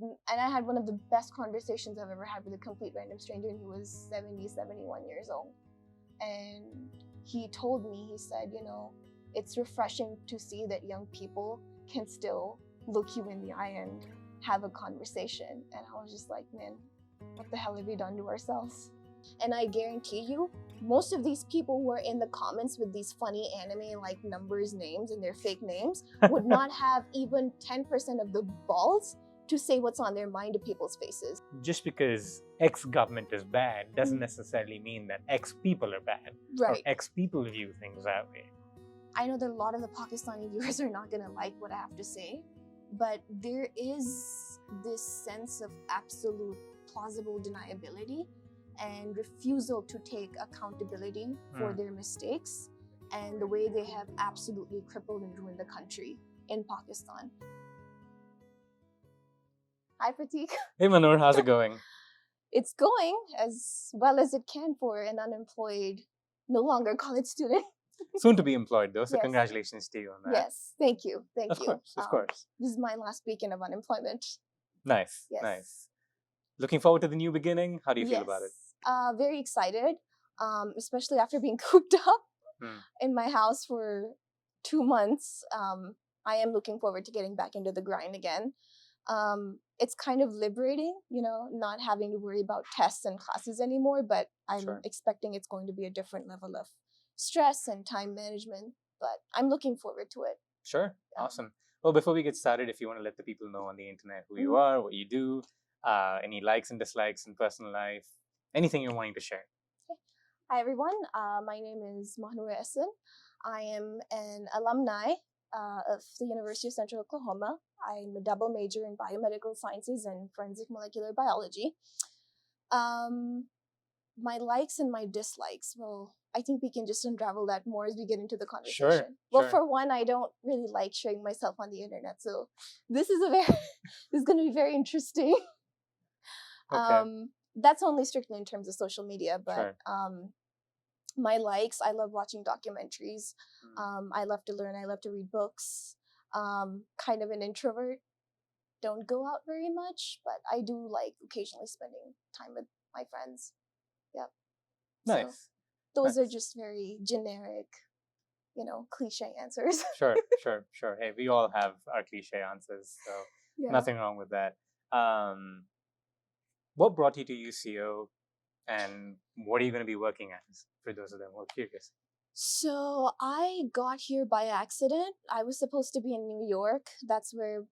And I had one of the best conversations I've ever had with a complete random stranger, and he was 70, 71 years old. And he told me, he said, it's refreshing to see that young people can still look you in the eye and have a conversation. And I was just like, man, what the hell have we done to ourselves? And I guarantee you, most of these people who are in the comments with these funny anime like numbers, names, and their fake names would not have even 10% of the balls to say what's on their mind to people's faces. Just because X government is bad doesn't necessarily mean that X people are bad. Right. Or X people view things that way. I know that a lot of the Pakistani viewers are not going to like what I have to say, but there is this sense of absolute plausible deniability and refusal to take accountability for their mistakes and the way they have absolutely crippled and ruined the country in Pakistan. Hi, Prateek. Hey, Mahnoor, how's it going? It's going as well as it can for an unemployed, no longer college student. Soon to be employed, though, so Yes. Congratulations to you on that. Yes, thank you. Of course. This is my last weekend of unemployment. Nice, Yes. nice. Looking forward to the new beginning? How do you feel about it? Very excited, especially after being cooped up in my house for 2 months. I am looking forward to getting back into the grind again. It's kind of liberating, not having to worry about tests and classes anymore, but I'm expecting it's going to be a different level of stress and time management, but I'm looking forward to it. Sure. Awesome. Well, before we get started, if you want to let the people know on the internet who you are, what you do, any likes and dislikes in personal life, anything you're wanting to share. Okay. Hi, everyone. My name is Mahnoor Ahsan. I am an alumni of the University of Central Oklahoma. I'm a double major in biomedical sciences and forensic molecular biology. My likes and my dislikes, well, I think we can just unravel that more as we get into the conversation. For one, I don't really like showing myself on the internet, so this is this is going to be very interesting. Okay. That's only strictly in terms of social media, but my likes, I love watching documentaries. I love to learn. I love to read books. Kind of an introvert. Don't go out very much, but I do like occasionally spending time with my friends. Yep. Nice. So those are just very generic, cliche answers. Sure. Hey, we all have our cliche answers, so nothing wrong with that. What brought you to UCO, and what are you going to be working as, for those of them who are curious? So I got here by accident. I was supposed to be in New York. That's where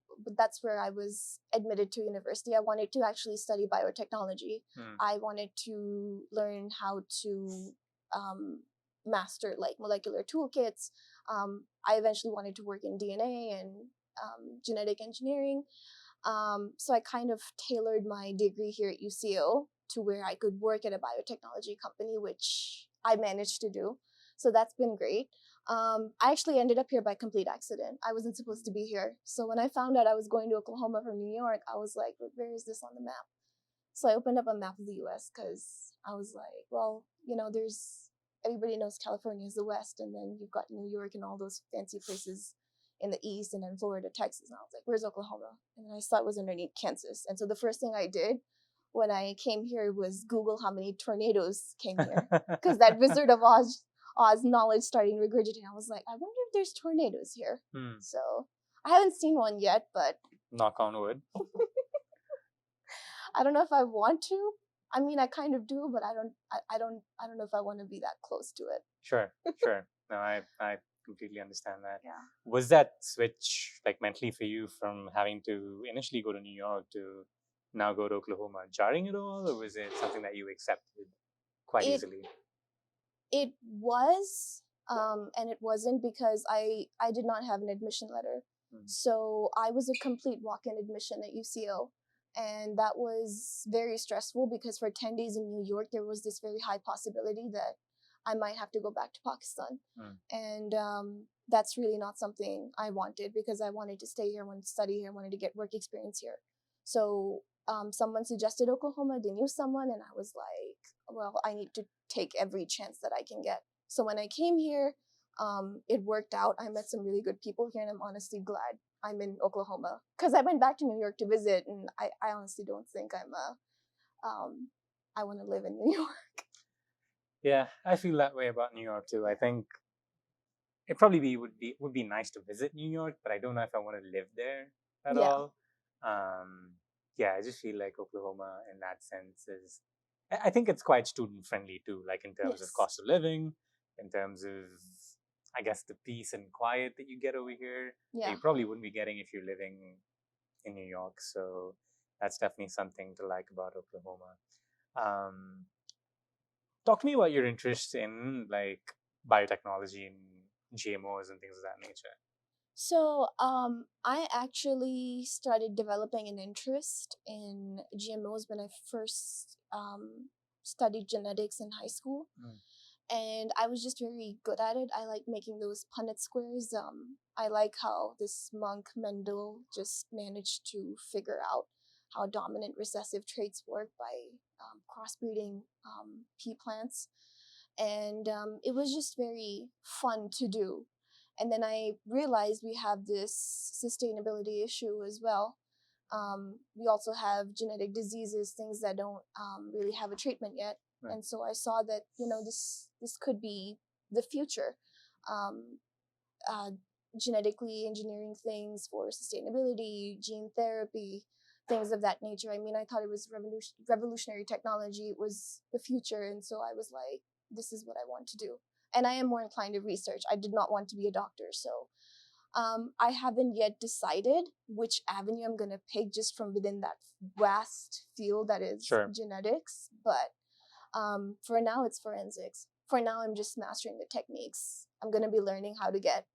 I was admitted to university. I wanted to actually study biotechnology. I wanted to learn how to master like molecular toolkits. I eventually wanted to work in DNA and genetic engineering. So I kind of tailored my degree here at UCO to where I could work at a biotechnology company, which I managed to do. So that's been great. I actually ended up here by complete accident. I wasn't supposed to be here. So when I found out I was going to Oklahoma from New York, I was like, where is this on the map? So I opened up a map of the US because I was like, well, everybody knows California is the West, and then you've got New York and all those fancy places in the East, and then Florida, Texas. And I was like, where's Oklahoma? And I saw it was underneath Kansas. And so the first thing I did when I came here was Google how many tornadoes came here, because that Wizard of Oz knowledge starting regurgitating. I was like, I wonder if there's tornadoes here. So I haven't seen one yet, but knock on wood. I don't know if I want to. I mean, I kind of do, but I don't know if I want to be that close to it. Sure. No, I completely understand that. Yeah. Was that switch like mentally for you from having to initially go to New York to now go to Oklahoma jarring at all, or was it something that you accepted quite easily? It was, and it wasn't, because I did not have an admission letter. So I was a complete walk-in admission at UCO. And that was very stressful because for 10 days in New York, there was this very high possibility that I might have to go back to Pakistan. And that's really not something I wanted, because I wanted to stay here, wanted to study here, wanted to get work experience here. So someone suggested Oklahoma. They knew someone, and I was like, well, I need to take every chance that I can get. So when I came here, it worked out. I met some really good people here, and I'm honestly glad I'm in Oklahoma, because I went back to New York to visit, and I honestly don't think I want to live in New York. Yeah, I feel that way about New York too. I think it probably would be nice to visit New York, but I don't know if I want to live there at Yeah. all. Um, yeah, I just feel like Oklahoma in that sense is. I think it's quite student friendly too, like in terms of Yes. cost of living, in terms of I guess the peace and quiet that you get over here. That Yeah. you probably wouldn't be getting if you're living in New York. So that's definitely something to like about Oklahoma. Um, Talk to me about your interest in like biotechnology and GMOs and things of that nature. So, I actually started developing an interest in GMOs when I first studied genetics in high school. Mm. And I was just very good at it. I like making those Punnett squares. I like how this monk Mendel just managed to figure out how dominant recessive traits work by crossbreeding pea plants, and it was just very fun to do. And then I realized we have this sustainability issue as well. We also have genetic diseases, things that don't really have a treatment yet. Right. And so I saw that this could be the future. Um, uh, Genetically engineering things for sustainability, gene therapy, things of that nature. I mean, I thought it was revolutionary technology. It was the future, and so I was like, this is what I want to do. And I am more inclined to research. I did not want to be a doctor, so I haven't yet decided which avenue I'm going to pick just from within that vast field that is genetics. But for now, it's forensics. For now, I'm just mastering the techniques. I'm going to be learning how to get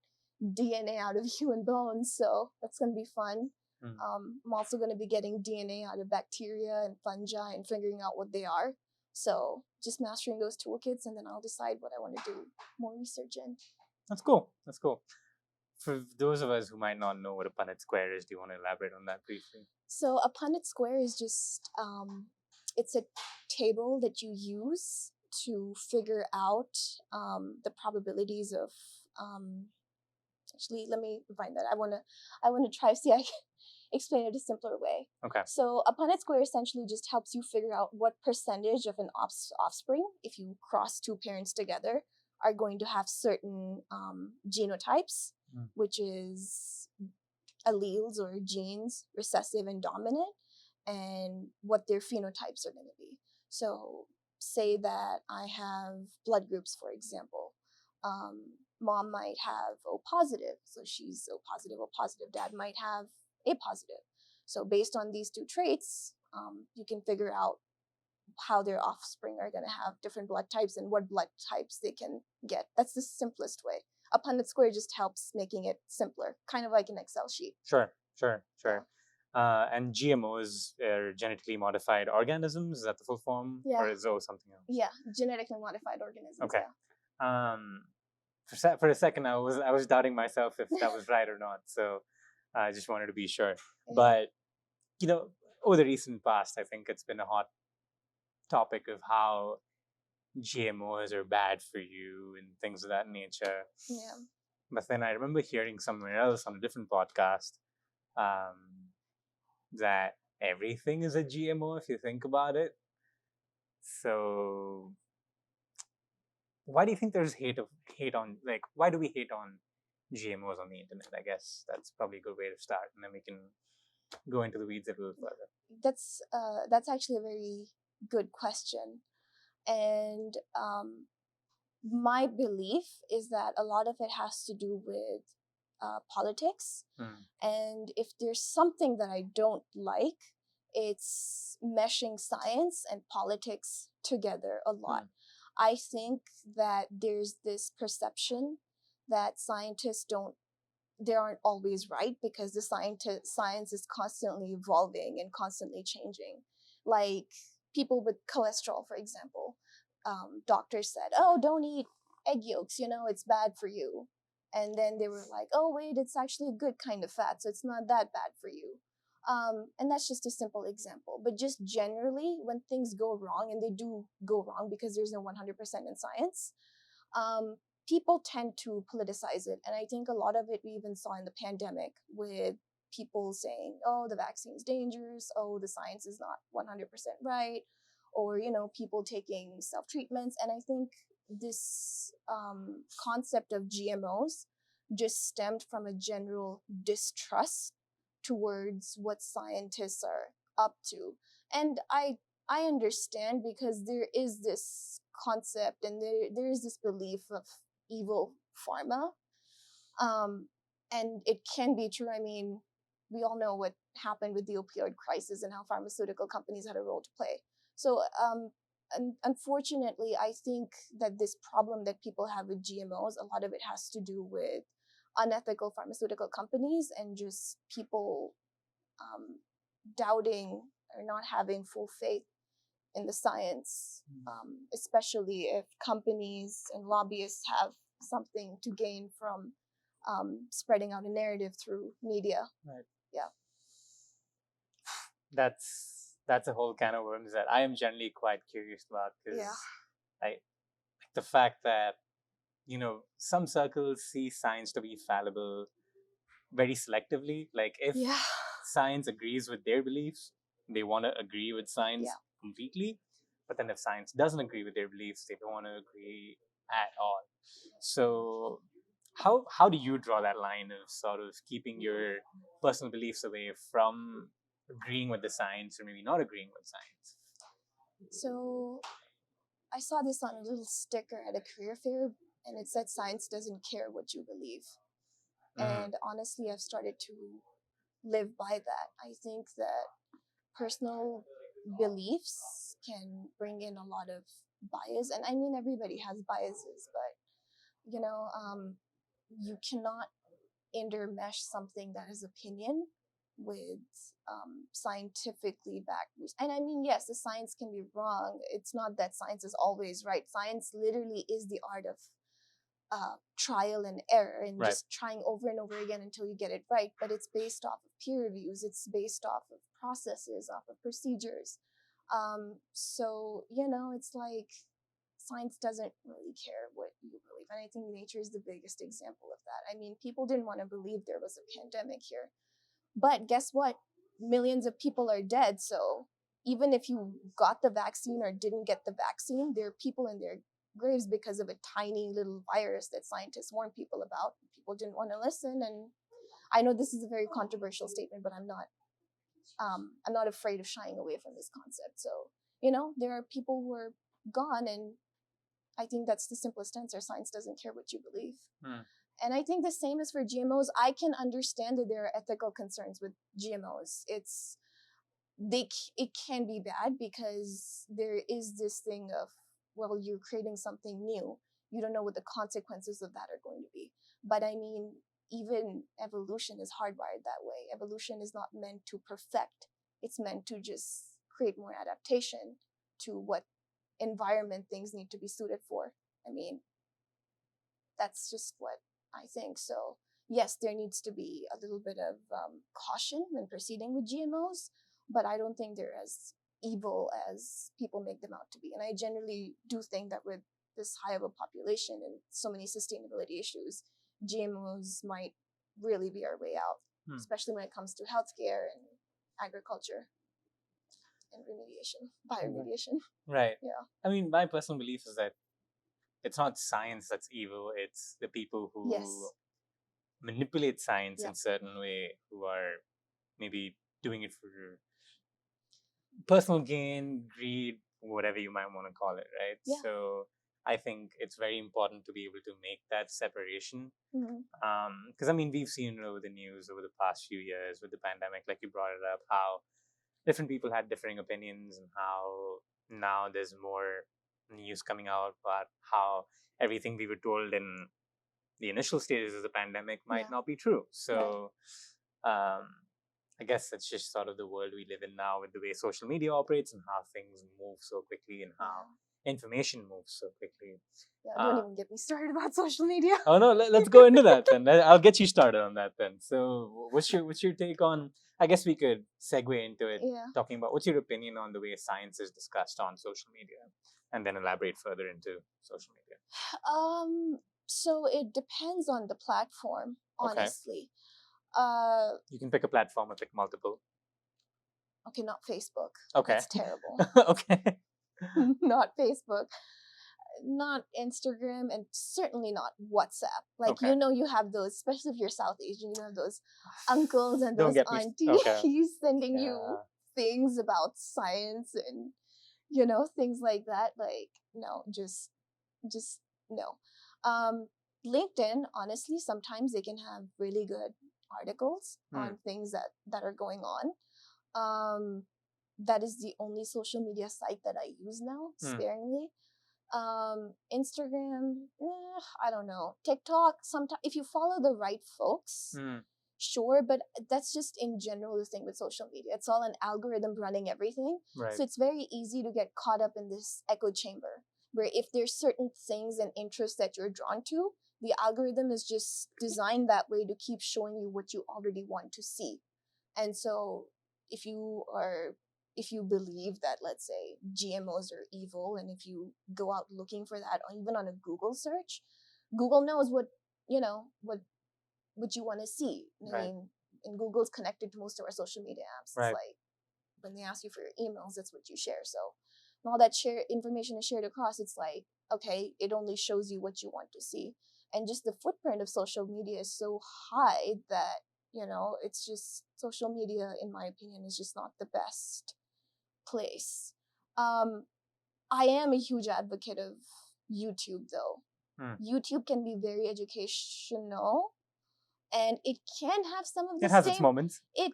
DNA out of human bones, so that's going to be fun. I'm also going to be getting DNA out of bacteria and fungi and figuring out what they are. So just mastering those toolkits, and then I'll decide what I want to do more research in. That's cool. That's cool. For those of us who might not know what a Punnett square is, do you want to elaborate on that briefly? So a Punnett square is just it's a table that you use to figure out the probabilities of actually, let me find that. I wanna try to see I can explain it a simpler way. Okay. So a Punnett square essentially just helps you figure out what percentage of an offspring, if you cross two parents together, are going to have certain genotypes, which is alleles or genes, recessive and dominant, and what their phenotypes are going to be. So say that I have blood groups, for example. Mom might have O positive, so she's O positive, O positive. Dad might have A positive. So based on these two traits, you can figure out how their offspring are going to have different blood types and what blood types they can get. That's the simplest way. A Punnett square just helps making it simpler, kind of like an Excel sheet. Sure. And GMOs are genetically modified organisms. Is that the full form, or is those something else? Yeah, genetically modified organisms. Okay. Yeah. For a second, I was doubting myself if that was right or not. So I just wanted to be sure. But over the recent past, I think it's been a hot topic of how GMOs are bad for you and things of that nature. Yeah. But then I remember hearing somewhere else on a different podcast that everything is a GMO if you think about it. So why do you think there's hate on, like, why do we hate on GMOs on the internet? I guess that's probably a good way to start, and then we can go into the weeds a little further. That's actually a very good question, and my belief is that a lot of it has to do with politics. And if there's something that I don't like, it's meshing science and politics together a lot. I think that there's this perception that scientists they aren't always right, because the science is constantly evolving and constantly changing. Like people with cholesterol, for example, doctors said, "Oh, don't eat egg yolks. It's bad for you." And then they were like, "Oh, wait, it's actually a good kind of fat, so it's not that bad for you." And that's just a simple example. But just generally, when things go wrong, and they do go wrong because there's no 100% in science, people tend to politicize it. And I think a lot of it we even saw in the pandemic with people saying, oh, the vaccine's dangerous, oh, the science is not 100% right, or, people taking self-treatments. And I think this concept of GMOs just stemmed from a general distrust towards what scientists are up to. And I understand, because there is this concept and there is this belief of evil pharma. And it can be true. I mean, we all know what happened with the opioid crisis and how pharmaceutical companies had a role to play. So unfortunately, I think that this problem that people have with GMOs, a lot of it has to do with unethical pharmaceutical companies and just people doubting or not having full faith in the science, especially if companies and lobbyists have something to gain from spreading out a narrative through media. Right. Yeah. That's a whole can of worms that I am generally quite curious about, because like the fact that some circles see science to be fallible very selectively. Like if science agrees with their beliefs, they want to agree with science completely. But then if science doesn't agree with their beliefs, they don't want to agree at all. So how do you draw that line of sort of keeping your personal beliefs away from agreeing with the science, or maybe not agreeing with science? So I saw this on a little sticker at a career fair, and it said science doesn't care what you believe. And honestly, I've started to live by that. I think that personal beliefs can bring in a lot of bias. And I mean, everybody has biases, but you cannot intermesh something that is opinion with scientifically backed. And I mean, yes, the science can be wrong. It's not that science is always right. Science literally is the art of trial and error, and just trying over and over again until you get it right. But it's based off of peer reviews. It's based off of processes, off of procedures. So it's like science doesn't really care what you believe. And I think nature is the biggest example of that. I mean, people didn't want to believe there was a pandemic here. But guess what? Millions of people are dead. So even if you got the vaccine or didn't get the vaccine, there are people in their graves because of a tiny little virus that scientists warned people about. People didn't want to listen. And I know this is a very controversial statement, but I'm not afraid of shying away from this concept. So, there are people who are gone, and I think that's the simplest answer. Science doesn't care what you believe. And I think the same is for GMOs. I can understand that there are ethical concerns with GMOs. It can be bad because there is this thing of, well, you're creating something new. You don't know what the consequences of that are going to be. But I mean, even evolution is hardwired that way. Evolution is not meant to perfect. It's meant to just create more adaptation to what environment things need to be suited for. I mean, that's just what I think. So yes, there needs to be a little bit of caution when proceeding with GMOs, but I don't think they're as evil as people make them out to be. And I generally do think that with this high of a population and so many sustainability issues, GMOs might really be our way out, especially when it comes to healthcare and agriculture and bioremediation. Right. Yeah. I mean, my personal belief is that it's not science that's evil. It's the people who manipulate science in a certain way, who are maybe doing it for personal gain, greed, whatever you might want to call it, right? Yeah. So I think it's very important to be able to make that separation. Because I mean, we've seen over the news over the past few years with the pandemic, like you brought it up, how different people had differing opinions, and how now there's more news coming out about how everything we were told in the initial stages of the pandemic might not be true. So I guess it's just sort of the world we live in now, with the way social media operates and how things move so quickly and how information moves so quickly. Yeah, don't even get me started about social media. Oh no, let's go into that then. I'll get you started on that then. So what's your take on, I guess we could segue into it, talking about what's your opinion on the way science is discussed on social media, and then elaborate further into social media. So it depends on the platform, Okay. honestly. You can pick a platform or pick multiple. Okay, not Facebook. Okay. That's terrible. Okay. Not Facebook, not Instagram, and certainly not WhatsApp. Like, Okay. you know, you have those, especially if you're South Asian, you have those uncles and Don't those get me. aunties Okay. sending Yeah. you things about science and, you know, things like that. Like, no, just no. LinkedIn, honestly, sometimes they can have really good articles on things that are going on. That is the only social media site that I use now, sparingly. Instagram, I don't know. TikTok, sometimes if you follow the right folks, sure, but that's just in general the thing with social media. It's all an algorithm running everything. Right. So it's very easy to get caught up in this echo chamber where if there's certain things and interests that you're drawn to, the algorithm is just designed that way to keep showing you what you already want to see. And so if you believe that, let's say, GMOs are evil, and if you go out looking for that, or even on a Google search, Google knows what you want to see. I mean, and Google's connected to most of our social media apps. It's like when they ask you for your emails, that's what you share. So when all that information is shared across, it's like, okay, it only shows you what you want to see. And just the footprint of social media is so high that, you know, it's just, social media, in my opinion, is just not the best place. I am a huge advocate of YouTube, though. YouTube can be very educational, and it can have some of the It has same its moments. It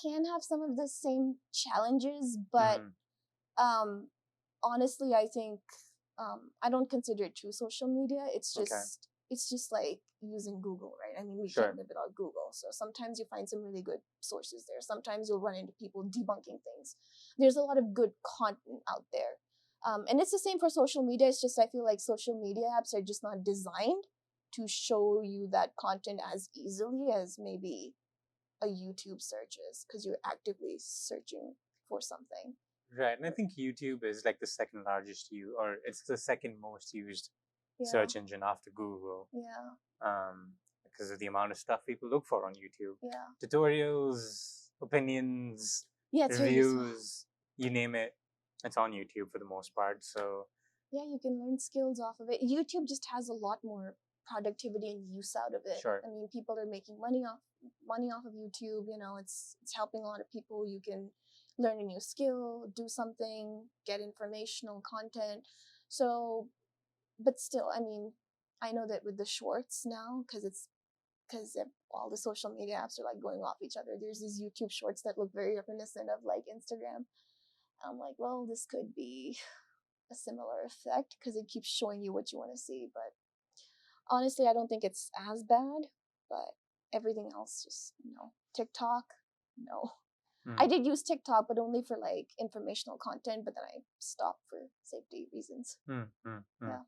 can have some of the same challenges, but honestly, I think I don't consider it true social media. It's just like using Google, right? I mean, we can't live without Google. So sometimes you find some really good sources there. Sometimes you'll run into people debunking things. There's a lot of good content out there. And it's the same for social media. It's just I feel like social media apps are just not designed to show you that content as easily as maybe a YouTube search is, because you're actively searching for something. Right, and I think YouTube is like the second largest or it's the second most used search engine after Google. Yeah. Because of the amount of stuff people look for on YouTube. Yeah. Tutorials, opinions, reviews, you name it, it's on YouTube for the most part. So yeah, you can learn skills off of it. YouTube just has a lot more productivity and use out of it. Sure. I mean, people are making money off of YouTube. You know, it's helping a lot of people. You can learn a new skill, do something, get informational content. So, but still, I mean, I know that with the shorts now, because all the social media apps are like going off each other. There's these YouTube shorts that look very reminiscent of like Instagram. I'm like, well, this could be a similar effect because it keeps showing you what you want to see. But honestly, I don't think it's as bad. But everything else, just no. TikTok, no. I did use TikTok, but only for like informational content. But then I stopped for safety reasons. Yeah.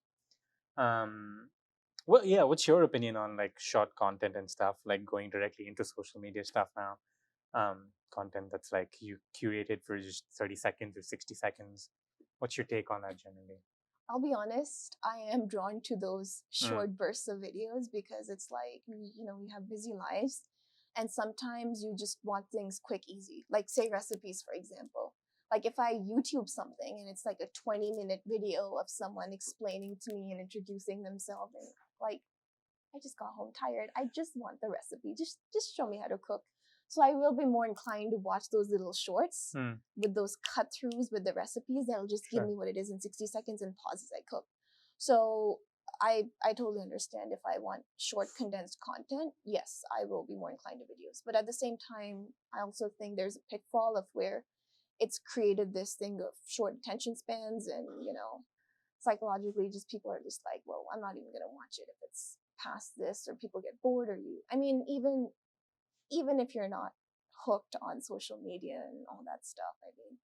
Well, yeah. What's your opinion on like short content and stuff, like going directly into social media stuff now? Content that's like you curated for just 30 seconds or 60 seconds. What's your take on that generally? I'll be honest, I am drawn to those short bursts of videos because it's like, you know, we have busy lives and sometimes you just want things quick, easy. Like say recipes, for example. Like if I YouTube something and it's like a 20-minute video of someone explaining to me and introducing themselves, and like, I just got home tired. I just want the recipe. Just show me how to cook. So I will be more inclined to watch those little shorts with those cut throughs with the recipes that'll just give me what it is in 60 seconds and pause as I cook. So I totally understand if I want short condensed content, yes, I will be more inclined to videos. But at the same time, I also think there's a pitfall of where it's created this thing of short attention spans, and you know, psychologically just people are just like, well, I'm not even going to watch it if it's past this, or people get bored, or I mean, even if you're not hooked on social media and all that stuff, I mean,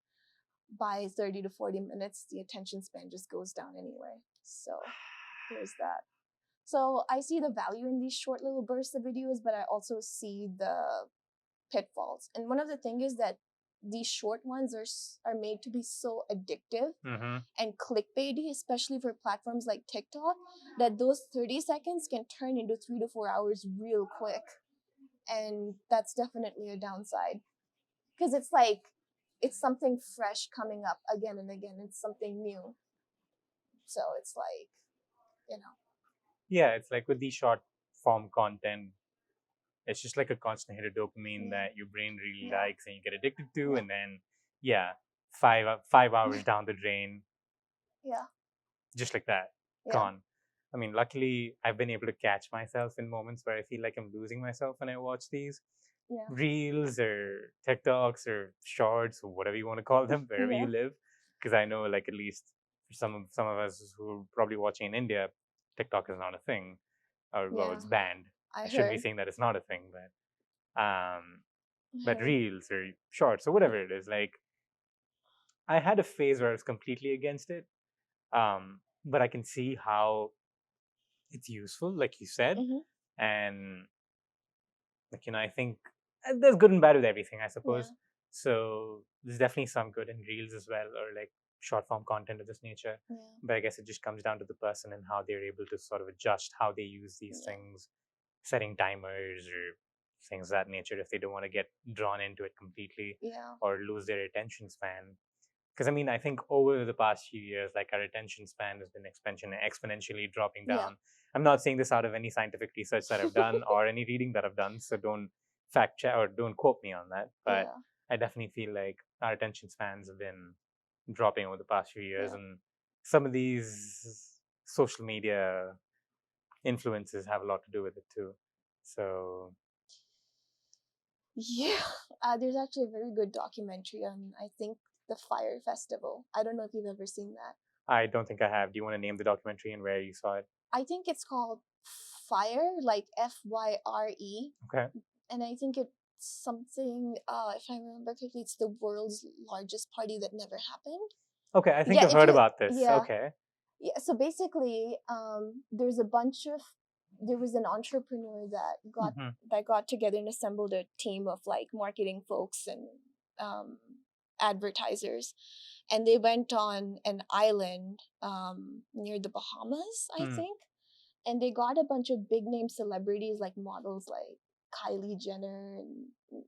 by 30 to 40 minutes, the attention span just goes down anyway. So there's that. So I see the value in these short little bursts of videos, but I also see the pitfalls. And one of the things is that these short ones are made to be so addictive Mm-hmm. and clickbaity, especially for platforms like TikTok, that those 30 seconds can turn into 3 to 4 hours real quick. And that's definitely a downside. Because it's like, it's something fresh coming up again and again. It's something new. So it's like, you know. Yeah, it's like with the short form content, it's just like a constant hit of dopamine Yeah. that your brain really Yeah. likes and you get addicted to, Yeah. and then yeah, 5 hours down the drain, Yeah. just like that, Yeah. gone. I mean, luckily, I've been able to catch myself in moments where I feel like I'm losing myself when I watch these Yeah. reels or TikToks or shorts or whatever you want to call them, wherever Yeah. you live. Because I know, like, at least for some of us who are probably watching in India, TikTok is not a thing, or well, Yeah. it's banned. I I shouldn't be heard. saying that it's not a thing, I but heard. reels or shorts or whatever it is, like, I had a phase where I was completely against it. But I can see how it's useful, like you said, Mm-hmm. and like I think there's good and bad with everything, I Yeah. suppose. So there's definitely some good in reels as well, or like short form content of this nature. Yeah. But I guess it just comes down to the person and how they're able to sort of adjust how they use these Yeah. things, setting timers or things of that nature if they don't want to get drawn into it completely Yeah. or lose their attention span. Because I mean, I think over the past few years, like our attention span has been exponentially dropping Yeah. down. I'm not saying this out of any scientific research that I've done or any reading that I've done, so don't fact check or don't quote me on that. But Yeah. I definitely feel like our attention spans have been dropping over the past few years, Yeah. and some of these social media influences have a lot to do with it too. So Yeah. There's actually a very good documentary on, I think, the Fire Festival. I don't know if you've ever seen that. I don't think I have. Do you want to name the documentary and where you saw it? I think it's called Fire, like Fyre. Okay. And I think it's something, if I remember correctly, it's the world's largest party that never happened. Okay, I think Yeah, I've if heard you, about this. yeah. Okay. Yeah, so basically, there was an entrepreneur Mm-hmm. that got together and assembled a team of like marketing folks and um, advertisers, and they went on an island near the Bahamas, I Mm. think, and they got a bunch of big name celebrities like models like Kylie Jenner and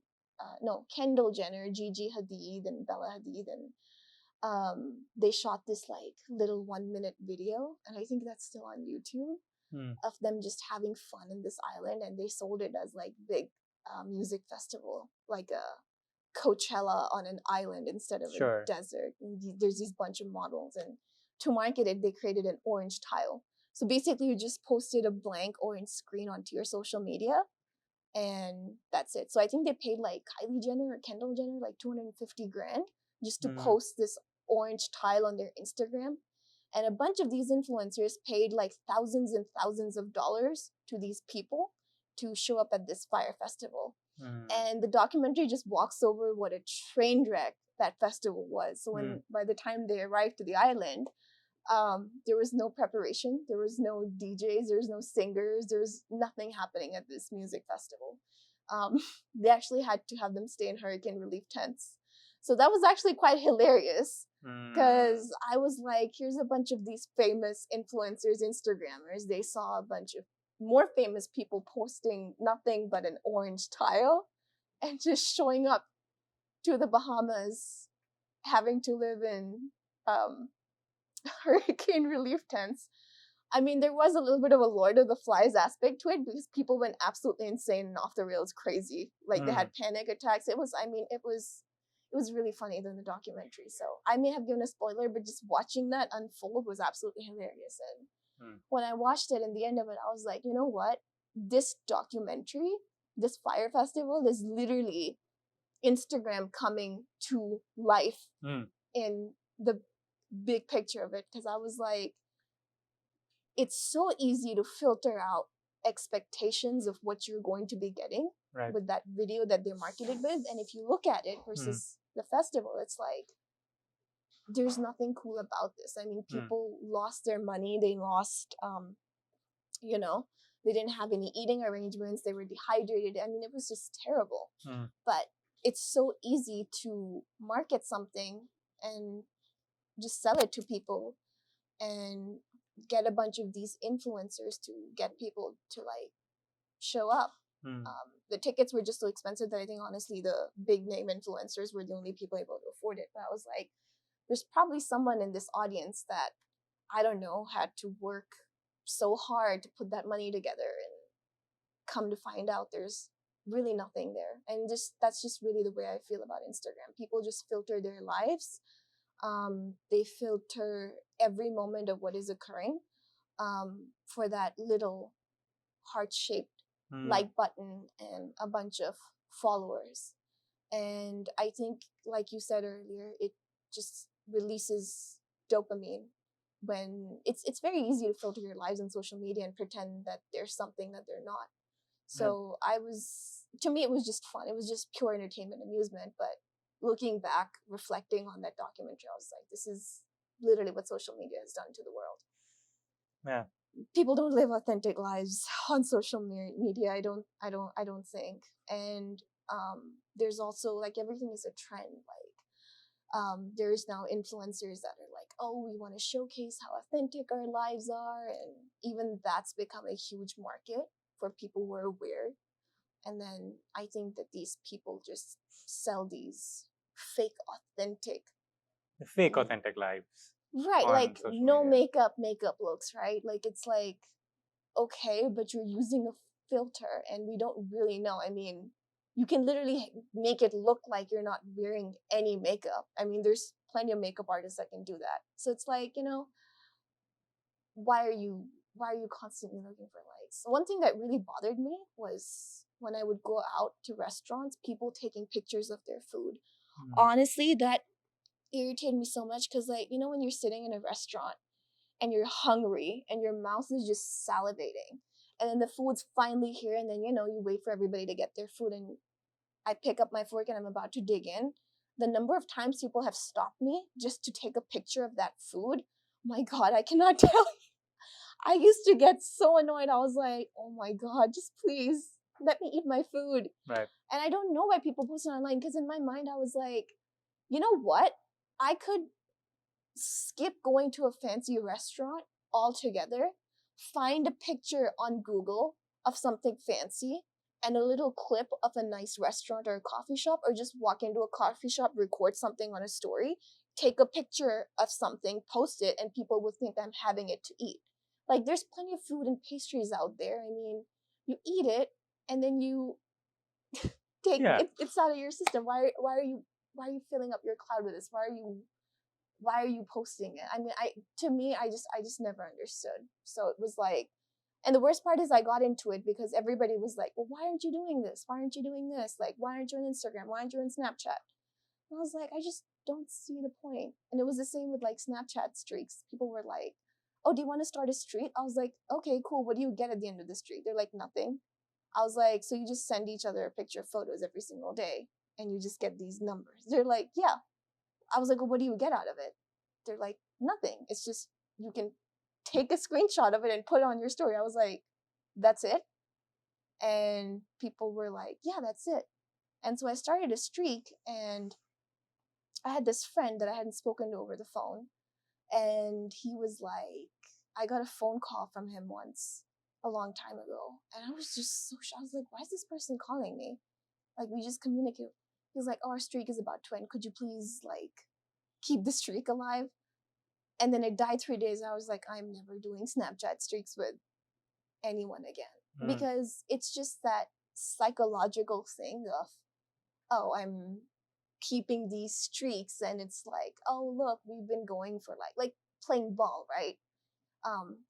no, Kendall Jenner, Gigi Hadid, and Bella Hadid, and they shot this like little 1 minute video, and I think that's still on YouTube, Mm. of them just having fun in this island, and they sold it as like big music festival, like a Coachella on an island instead of a Sure. desert. And there's these bunch of models, and to market it, they created an orange tile. So basically, you just posted a blank orange screen onto your social media, and that's it. So I think they paid like Kylie Jenner or Kendall Jenner like 250 grand just to Mm. post this orange tile on their Instagram. And a bunch of these influencers paid like thousands and thousands of dollars to these people to show up at this fire festival. Mm. And the documentary just walks over what a train wreck that festival was. So by the time they arrived to the island, there was no preparation, there was no DJs, there was no singers, there was nothing happening at this music festival. They actually had to have them stay in hurricane relief tents. So that was actually quite hilarious, because I was like, here's a bunch of these famous influencers, Instagrammers. They saw a bunch of more famous people posting nothing but an orange tile and just showing up to the Bahamas, having to live in hurricane relief tents. I mean, there was a little bit of a Lord of the Flies aspect to it, because people went absolutely insane and off the rails crazy. Like they had panic attacks. It was really funny in the documentary. So I may have given a spoiler, but just watching that unfold was absolutely hilarious. And when I watched it, in the end of it, I was like, you know what? This documentary, this fire festival, is literally Instagram coming to life in the big picture of it. Because I was like, it's so easy to filter out expectations of what you're going to be getting Right. with that video that they're marketed with. And if you look at it versus the festival, it's like, there's nothing cool about this. I mean, people lost their money. They lost, they didn't have any eating arrangements. They were dehydrated. I mean, it was just terrible. But it's so easy to market something and just sell it to people and get a bunch of these influencers to get people to like show up. The tickets were just so expensive that I think honestly the big name influencers were the only people able to afford it. But I was like, there's probably someone in this audience that, I don't know, had to work so hard to put that money together, and come to find out there's really nothing there. And just that's just really the way I feel about Instagram. People just filter their lives. They filter every moment of what is occurring for that little heart-shaped like button and a bunch of followers. And I think, like you said earlier, it just releases dopamine when it's very easy to filter your lives on social media and pretend that there's something that they're not. So to me, it was just fun. It was just pure entertainment, amusement. But looking back, reflecting on that documentary, I was like, this is literally what social media has done to the world. Yeah. People don't live authentic lives on social media. I don't think. And there's also like everything is a trend. Like there's now influencers that are like, oh, we want to showcase how authentic our lives are, and even that's become a huge market for people who are aware. And then I think that these people just sell these fake authentic lives. Right, like no makeup looks, right? Like it's like, okay, but you're using a filter and we don't really know. I mean, you can literally make it look like you're not wearing any makeup. I mean, there's plenty of makeup artists that can do that. So it's like, why are you constantly looking for likes? One thing that really bothered me was when I would go out to restaurants, people taking pictures of their food. Honestly, that irritated me so much because, like, when you're sitting in a restaurant and you're hungry and your mouth is just salivating, and then the food's finally here, and then you wait for everybody to get their food, and I pick up my fork and I'm about to dig in. The number of times people have stopped me just to take a picture of that food, my God, I cannot tell you. I used to get so annoyed. I was like, oh my God, just please let me eat my food. Right. And I don't know why people post it online, because in my mind I was like, you know what? I could skip going to a fancy restaurant altogether, find a picture on Google of something fancy and a little clip of a nice restaurant or a coffee shop, or just walk into a coffee shop, record something on a story, take a picture of something, post it, and people will think I'm having it to eat. Like, there's plenty of food and pastries out there. I mean, you eat it and then you take it's out of your system. Why are you filling up your cloud with this? Why are you posting it? I mean, I just never understood. So it was like, and the worst part is I got into it because everybody was like, well, why aren't you doing this? Why aren't you doing this? Like, why aren't you on Instagram? Why aren't you on Snapchat? And I was like, I just don't see the point. And it was the same with like Snapchat streaks. People were like, oh, do you want to start a streak? I was like, okay, cool. What do you get at the end of the streak? They're like, nothing. I was like, so you just send each other a picture of photos every single day and you just get these numbers. They're like, yeah. I was like, well, what do you get out of it? They're like, nothing. It's just, you can take a screenshot of it and put it on your story. I was like, that's it? And people were like, yeah, that's it. And so I started a streak, and I had this friend that I hadn't spoken to over the phone. And he was like, I got a phone call from him once a long time ago. And I was just so shocked. I was like, why is this person calling me? Like, we just communicate. He was like, oh, our streak is about to end. Could you please, like, keep the streak alive? And then it died 3 days. I was like, I'm never doing Snapchat streaks with anyone again. Because it's just that psychological thing of, oh, I'm keeping these streaks, and it's like, oh, look, we've been going for like playing ball, right?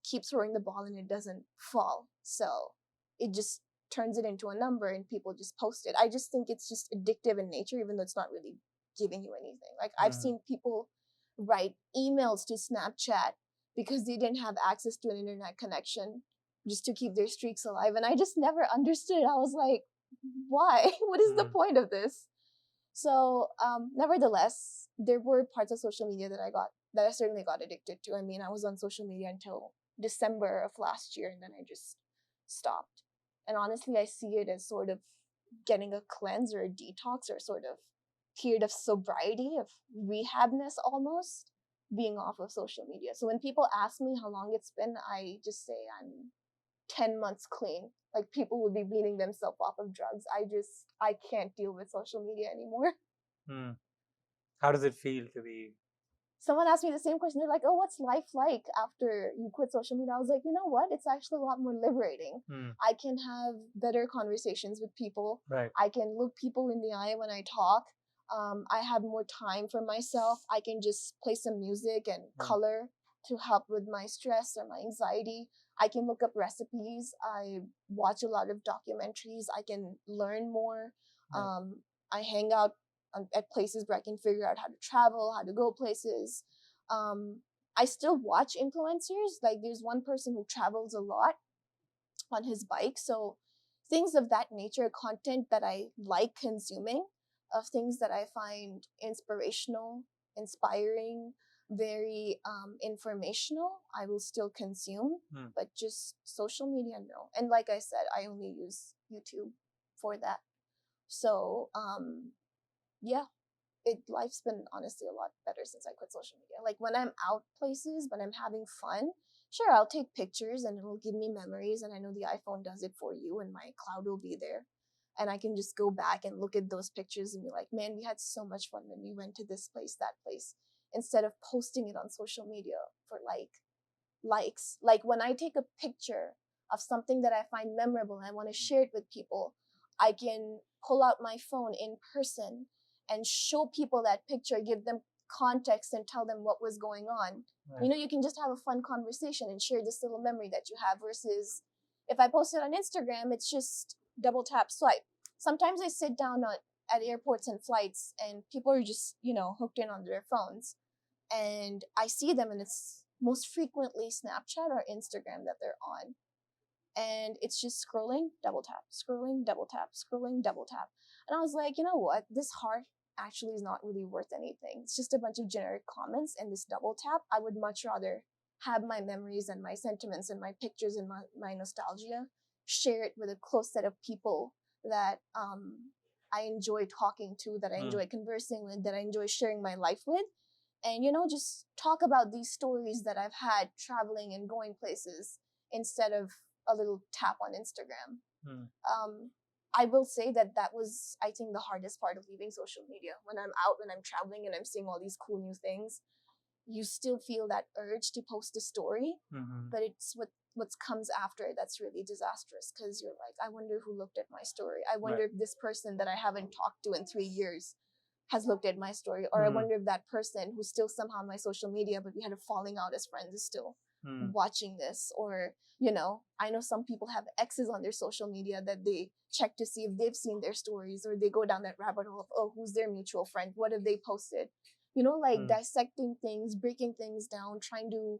Keep throwing the ball and it doesn't fall. So it just turns it into a number and people just post it. I just think it's just addictive in nature, even though it's not really giving you anything. Like, I've seen people write emails to Snapchat because they didn't have access to an internet connection, just to keep their streaks alive. And I just never understood. I was like, why? What is the point of this? So, nevertheless, there were parts of social media that I certainly got addicted to. I mean, I was on social media until December of last year, and then I just stopped. And honestly, I see it as sort of getting a cleanse or a detox or sort of period of sobriety, of rehabness almost, being off of social media. So when people ask me how long it's been, I just say I'm 10 months clean. Like people would be beating themselves off of drugs. I can't deal with social media anymore. How does it feel to be? Someone asked me the same question. They're like, oh, what's life like after you quit social media? I was like, you know what? It's actually a lot more liberating. I can have better conversations with people. Right. I can look people in the eye when I talk. I have more time for myself. I can just play some music and color to help with my stress or my anxiety. I can look up recipes. I watch a lot of documentaries. I can learn more. I hang out at places where I can figure out how to travel, how to go places. I still watch influencers. Like there's one person who travels a lot on his bike. So things of that nature, content that I like consuming, of things that I find inspirational, inspiring, very informational, I will still consume. But just social media, no. And like I said, I only use YouTube for that. So yeah, life's been honestly a lot better since I quit social media. Like when I'm out places, when I'm having fun, sure, I'll take pictures and it'll give me memories, and I know the iPhone does it for you and my cloud will be there. And I can just go back and look at those pictures and be like, man, we had so much fun when we went to this place, that place, instead of posting it on social media for likes. Like when I take a picture of something that I find memorable and I want to share it with people, I can pull out my phone in person and show people that picture, give them context and tell them what was going on. Right. You know, you can just have a fun conversation and share this little memory that you have, versus if I post it on Instagram, it's just double tap swipe. Sometimes I sit down at airports and flights and people are just, hooked in on their phones. And I see them and it's most frequently Snapchat or Instagram that they're on. And it's just scrolling, double tap, scrolling, double tap, scrolling, double tap. And I was like, you know what? This heart actually is not really worth anything. It's just a bunch of generic comments and this double tap. I would much rather have my memories and my sentiments and my pictures and my nostalgia, share it with a close set of people that I enjoy talking to, that I enjoy conversing with, that I enjoy sharing my life with. And, just talk about these stories that I've had traveling and going places instead of a little tap on Instagram. I will say that was, I think, the hardest part of leaving social media. When I'm out, when I'm traveling and I'm seeing all these cool new things, you still feel that urge to post a story, but it's what comes after that's really disastrous, because you're like, I wonder who looked at my story. I wonder if this person that I haven't talked to in 3 years has looked at my story, or I wonder if that person who's still somehow on my social media, but we had a falling out as friends, is still watching this. Or, I know some people have exes on their social media that they check to see if they've seen their stories, or they go down that rabbit hole of, oh, who's their mutual friend? What have they posted? Dissecting things, breaking things down, trying to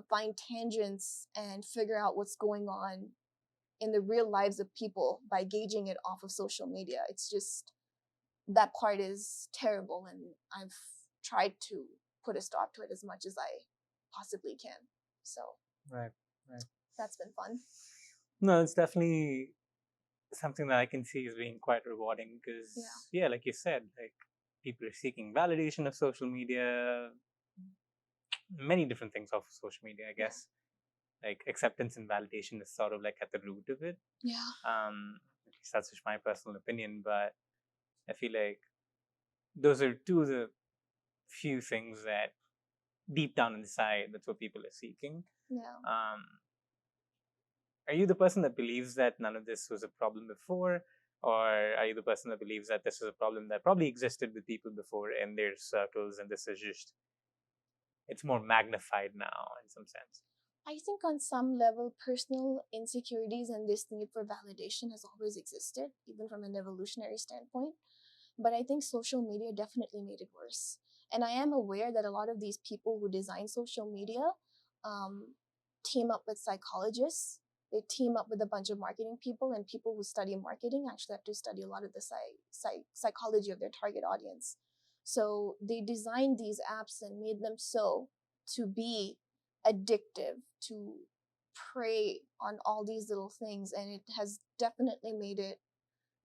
find tangents and figure out what's going on in the real lives of people by gauging it off of social media. It's just, that part is terrible, and I've tried to put a stop to it as much as I possibly can. So right, that's been fun. No, it's definitely something that I can see as being quite rewarding, because like you said, like people are seeking validation of social media, many different things off of social media, I guess. Like acceptance and validation is sort of like at the root of it. At least that's just my personal opinion, but I feel like those are two of the few things that deep down inside, that's what people are seeking. Are you the person that believes that none of this was a problem before, or are you the person that believes that this is a problem that probably existed with people before in their circles, and this is just, it's more magnified now in some sense? I think on some level, personal insecurities and this need for validation has always existed, even from an evolutionary standpoint. But I think social media definitely made it worse. And I am aware that a lot of these people who design social media team up with psychologists. They team up with a bunch of marketing people, and people who study marketing actually have to study a lot of the psychology of their target audience. So they designed these apps and made them so to be addictive, to prey on all these little things, and it has definitely made it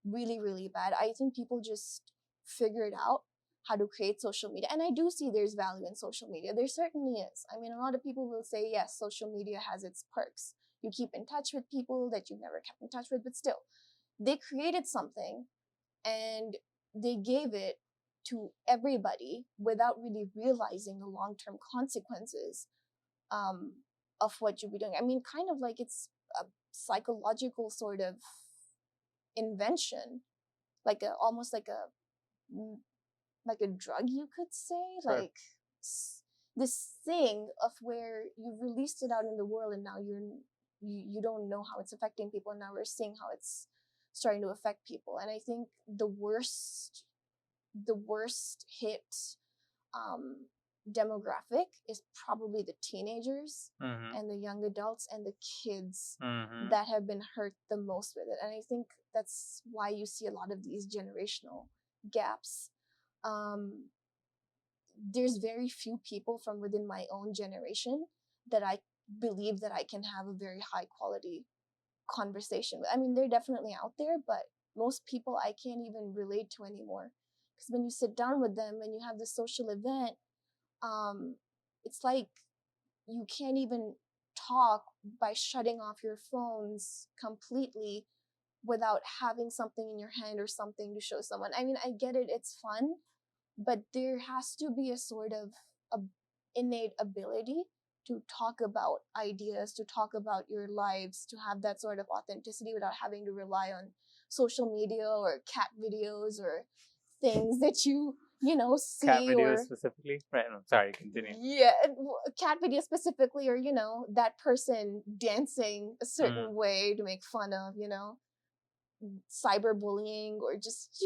really, really bad. I think people just figured out how to create social media. And I do see there's value in social media. There certainly is. I mean, a lot of people will say, yes, social media has its perks. You keep in touch with people that you've never kept in touch with, but still, they created something and they gave it to everybody without really realizing the long-term consequences of what you'll be doing. I mean, kind of like it's a psychological sort of invention, like a almost like a drug, you could say. Sure. Like this thing of where you've released it out in the world, and now you don't know how it's affecting people, and now we're seeing how it's starting to affect people. And I think the worst hit demographic is probably the teenagers and the young adults and the kids that have been hurt the most with it. And I think that's why you see a lot of these generational gaps. There's very few people from within my own generation that I believe that I can have a very high quality conversation with. I mean, they're definitely out there, but most people I can't even relate to anymore. Because when you sit down with them and you have this social event, it's like you can't even talk by shutting off your phones completely without having something in your hand or something to show someone. I mean, I get it, it's fun, but there has to be a sort of innate ability to talk about ideas, to talk about your lives, to have that sort of authenticity without having to rely on social media or cat videos or things that you see. Cat videos specifically? Right, no, sorry, continue. Yeah, cat videos specifically, or that person dancing a certain way to make fun of, cyberbullying, or just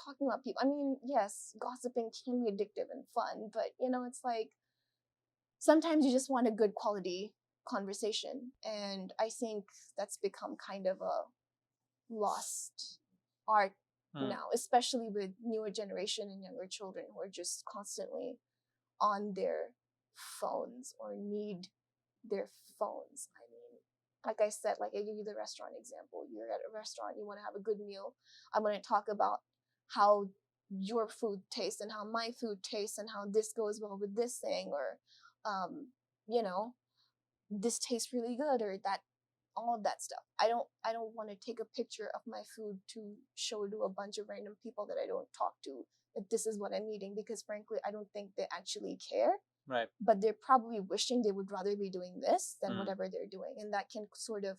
talking about people. I mean, yes, gossiping can be addictive and fun, but it's like sometimes you just want a good quality conversation, and I think that's become kind of a lost art now, especially with newer generation and younger children who are just constantly on their phones or need their phones. I mean, like I said, like I give you the restaurant example. You're at a restaurant, you want to have a good meal. I'm going to talk about how your food tastes and how my food tastes and how this goes well with this thing, or you know, this tastes really good, or that, all of that stuff. I don't want to take a picture of my food to show to a bunch of random people that I don't talk to that this is what I'm eating, because frankly, I don't think they actually care. Right. But they're probably wishing they would rather be doing this than whatever they're doing. And that can sort of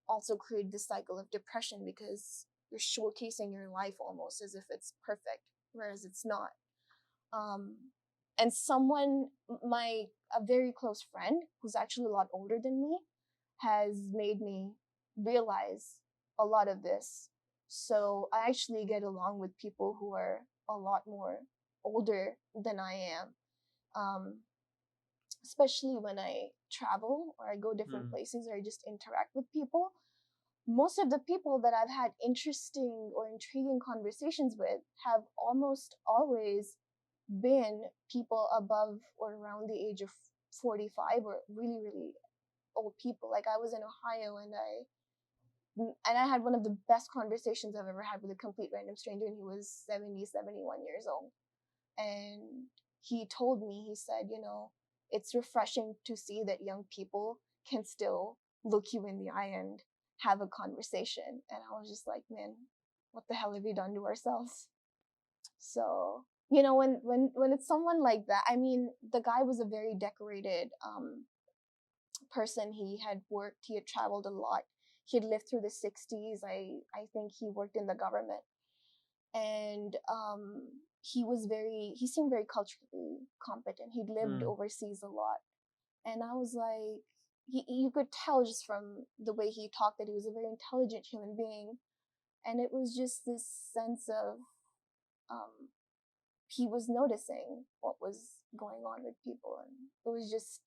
also create this cycle of depression, because you're showcasing your life almost as if it's perfect, whereas it's not. And a very close friend who's actually a lot older than me, has made me realize a lot of this. So I actually get along with people who are a lot more older than I am, especially when I travel or I go different places or I just interact with people. Most of the people that I've had interesting or intriguing conversations with have almost always been people above or around the age of 45, or really, really old people. Like I was in Ohio, and I had one of the best conversations I've ever had with a complete random stranger, and he was 70, 71 years old. And he told me, he said, it's refreshing to see that young people can still look you in the eye and have a conversation. And I was just like, man, what the hell have we done to ourselves? So, when it's someone like that, I mean, the guy was a very decorated person. He had traveled a lot. He had lived through the 60s. I think he worked in the government. And he seemed very culturally competent. He'd lived overseas a lot. And I was like, you could tell just from the way he talked that he was a very intelligent human being. And it was just this sense of he was noticing what was going on with people, and it was just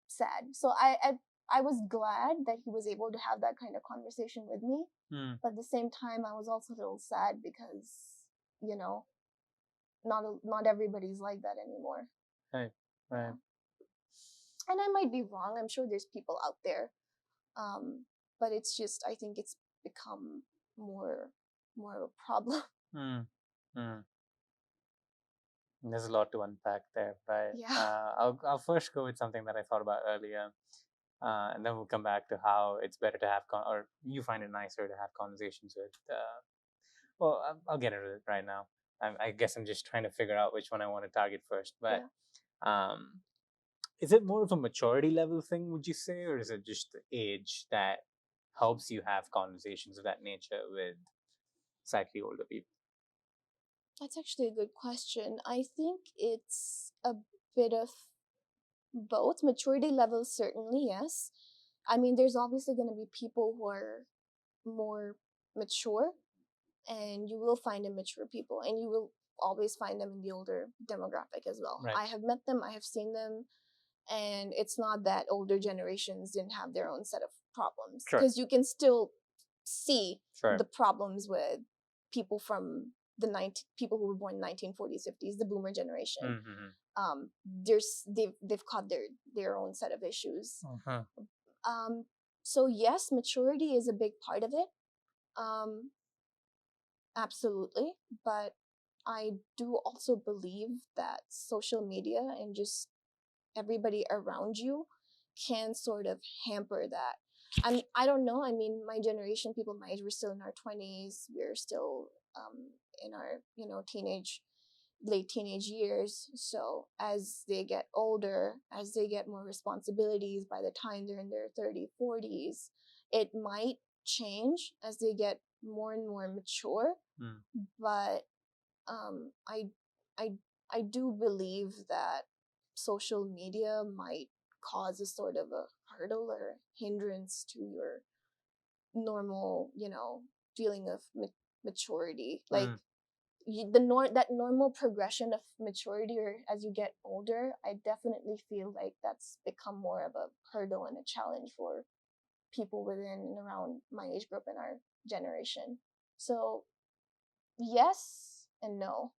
sad. So I was glad that he was able to have that kind of conversation with me. But at the same time, I was also a little sad because, not everybody's like that anymore. Right. Yeah. And I might be wrong. I'm sure there's people out there. But it's just, I think it's become more of a problem. Mm. Mm. There's a lot to unpack there, but Yeah. I'll first go with something that I thought about earlier, and then we'll come back to how it's better to have or you find it nicer to have conversations with. Well, I'll get into it right now. I guess I'm just trying to figure out which one I want to target first. But is it more of a maturity level thing, would you say, or is it just the age that helps you have conversations of that nature with slightly older people? That's actually a good question. I think it's a bit of both. Maturity levels, certainly, yes. I mean, there's obviously going to be people who are more mature, and you will find immature people, and you will always find them in the older demographic as well. Right. I have met them, I have seen them, and it's not that older generations didn't have their own set of problems, because you can still see the problems with people from the people who were born in 1940s, 50s, the boomer generation. They've caught their own set of issues. So yes, maturity is a big part of it. Absolutely, but I do also believe that social media and just everybody around you can sort of hamper that. I don't know. I mean, my generation, people my age, we're still in our 20s. We're still in our late teenage years. So as they get older, as they get more responsibilities, by the time they're in their 30s, 40s, it might change as they get more and more mature. But I do believe that social media might cause a sort of a hurdle or hindrance to your normal, feeling of maturity. Like that normal progression of maturity, or as you get older, I definitely feel like that's become more of a hurdle and a challenge for people within and around my age group and our generation. So yes and no.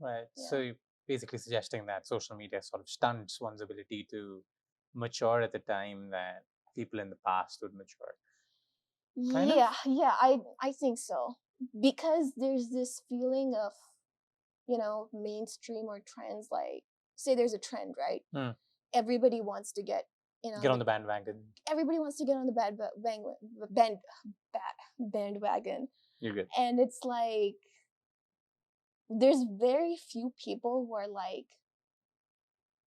Right. Yeah. So you're basically suggesting that social media sort of stunts one's ability to mature at the time that people in the past would mature. Yeah, I think so. Because there's this feeling of, mainstream or trends, like say there's a trend, right? Everybody wants to get on the bandwagon. Everybody wants to get on the bandwagon. You're good. And it's like there's very few people who are like,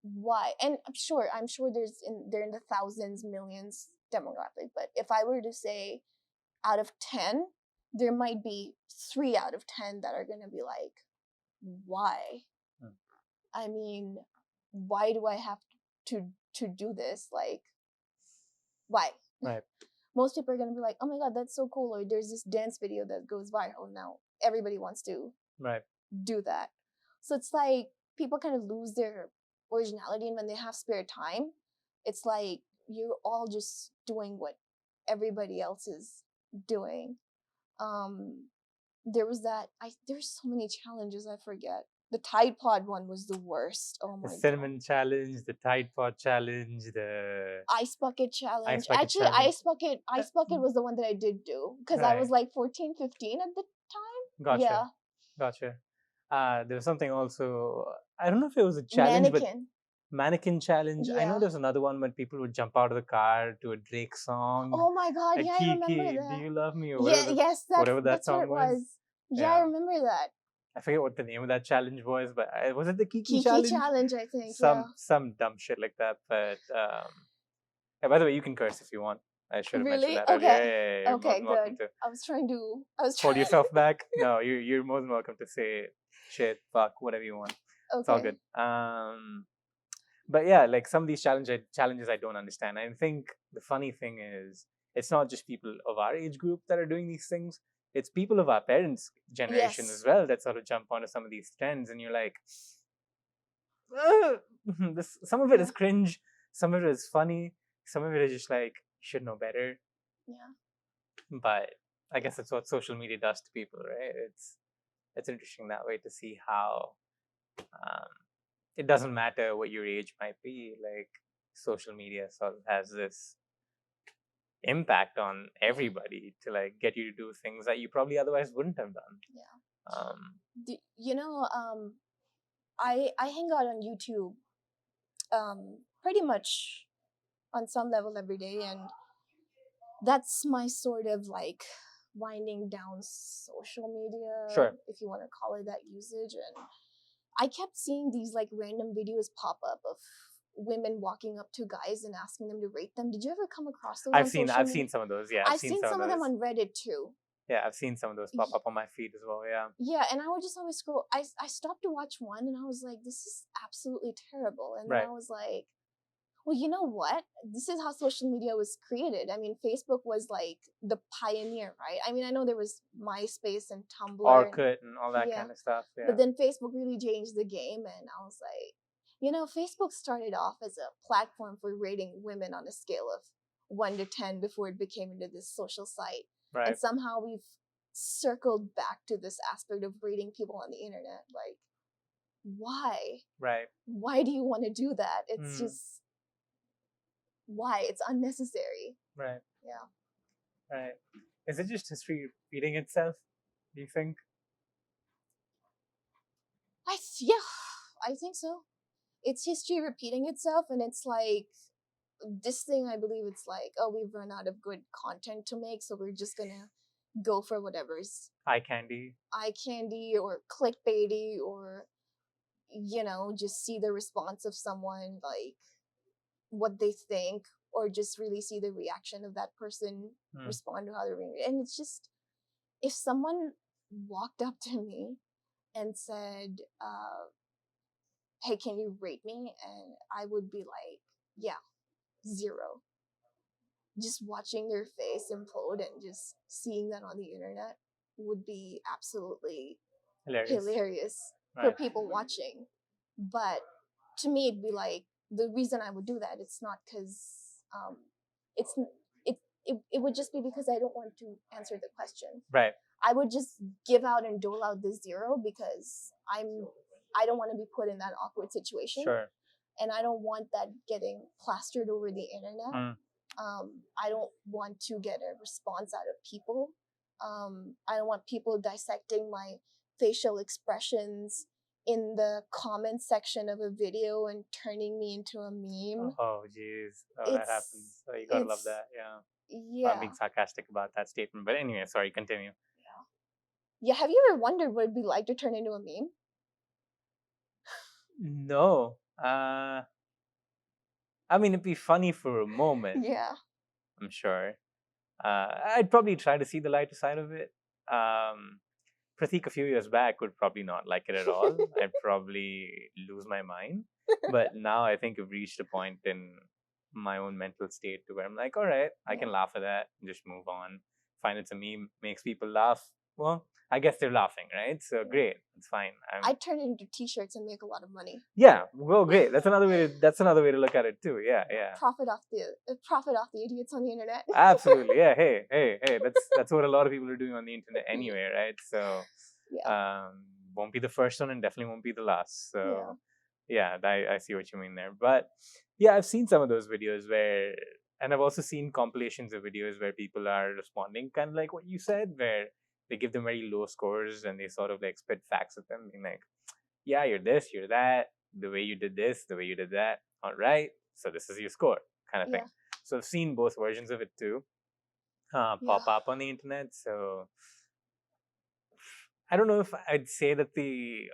why? And I'm sure they're in the thousands, millions demographic. But if I were to say out of 10, there might be 3 out of 10 that are going to be like, why? I mean, why do I have to do this? Like, why? Right. Most people are going to be like, oh my God, that's so cool. Or there's this dance video that goes viral now. Everybody wants to do that. So it's like people kind of lose their originality, and when they have spare time, it's like you're all just doing what everybody else is doing. There's so many challenges, I forget. The Tide Pod one was the worst. Oh my God. The cinnamon challenge, the Tide Pod challenge, the ice bucket challenge. Actually, ice bucket was the one that I did do, because I was like 14, 15 at the time. Gotcha. Yeah. Gotcha. There was something also, I don't know if it was a challenge, but mannequin challenge. Yeah. I know there's another one when people would jump out of the car to a Drake song. Oh my God, yeah, I remember that. Do you love me? Or whatever, whatever that song was. Yeah, I remember that. I forget what the name of that challenge was, but was it the Kiki challenge? Kiki challenge, I think. Some dumb shit like that. But yeah, by the way, you can curse if you want. I should have mentioned that earlier. Okay. Yeah, okay, good. I was trying to hold yourself back. No, you're more than welcome to say shit, fuck, whatever you want. Okay. It's all good. But yeah, like some of these challenges I don't understand. I think the funny thing is it's not just people of our age group that are doing these things. It's people of our parents' generation as well that sort of jump onto some of these trends, and you're like, some of it is cringe, some of it is funny, some of it is just like, you should know better. Yeah. But I guess that's what social media does to people, right? It's interesting that way to see how it doesn't matter what your age might be. Like social media sort of has this impact on everybody to like get you to do things that you probably otherwise wouldn't have done. You know, I hang out on YouTube pretty much on some level every day, and that's my sort of like winding down social media, Sure. if you want to call it that, usage. And I kept seeing these like random videos pop up of women walking up to guys and asking them to rate them. Did you ever come across those? I've seen some of those. Yeah, I've seen some of them on Reddit too. Yeah, I've seen some of those pop up on my feed as well. Yeah. Yeah, and I would just always scroll. I stopped to watch one, and I was like, this is absolutely terrible. And then I was like, well, you know what? This is how social media was created. I mean, Facebook was like the pioneer, right? I mean, I know there was MySpace and Tumblr, Orkut, and all that kind of stuff. Yeah. But then Facebook really changed the game, and I was like, you know, Facebook started off as a platform for rating women on a scale of 1 to 10 before it became into this social site. Right. And somehow we've circled back to this aspect of rating people on the internet. Like, why? Right. Why do you want to do that? It's just, why? It's unnecessary. Right. Yeah. Right. Is it just history repeating itself, do you think? Yeah, I think so. It's history repeating itself, and it's like, this thing, I believe it's like, oh, we've run out of good content to make, so we're just gonna go for whatever's eye candy or clickbaity, or, you know, just see the response of someone, like what they think, or just really see the reaction of that person, respond to how they're reading. And it's just, if someone walked up to me and said, hey, can you rate me? And I would be like, yeah, 0. Just watching their face implode and just seeing that on the internet would be absolutely hilarious for people watching. But to me, it'd be like, the reason I would do that, it's not because it would just be because I don't want to answer the question. Right. I would just give out and dole out the 0 because I don't want to be put in that awkward situation. Sure. And I don't want that getting plastered over the internet. I don't want to get a response out of people. I don't want people dissecting my facial expressions in the comment section of a video and turning me into a meme. Oh, jeez. Oh, that happens. Oh, you gotta love that. Yeah. Yeah. I'm being sarcastic about that statement. But anyway, sorry, continue. Yeah, have you ever wondered what it'd be like to turn into a meme? No. I mean, it'd be funny for a moment. Yeah. I'm sure. I'd probably try to see the lighter side of it. Prateek a few years back would probably not like it at all. I'd probably lose my mind. But now I think I've reached a point in my own mental state to where I'm like, all right, I can laugh at that and just move on. Find it's a meme, makes people laugh. Well, I guess they're laughing, right? So great, it's fine. I'd turn it into T-shirts and make a lot of money. Yeah, well, great. That's another way to look at it too. Yeah. Profit off the idiots on the internet. Absolutely. Yeah. Hey. That's what a lot of people are doing on the internet anyway, right? So, won't be the first one and definitely won't be the last. So, yeah, I see what you mean there. But yeah, I've seen some of those videos where, and I've also seen compilations of videos where people are responding kind of like what you said, where they give them very low scores and they sort of like spit facts at them, being like, yeah, you're this, you're that, the way you did this, the way you did that, all right, so this is your score, kind of thing. So I've seen both versions of it too pop up on the internet. So I don't know if I'd say that the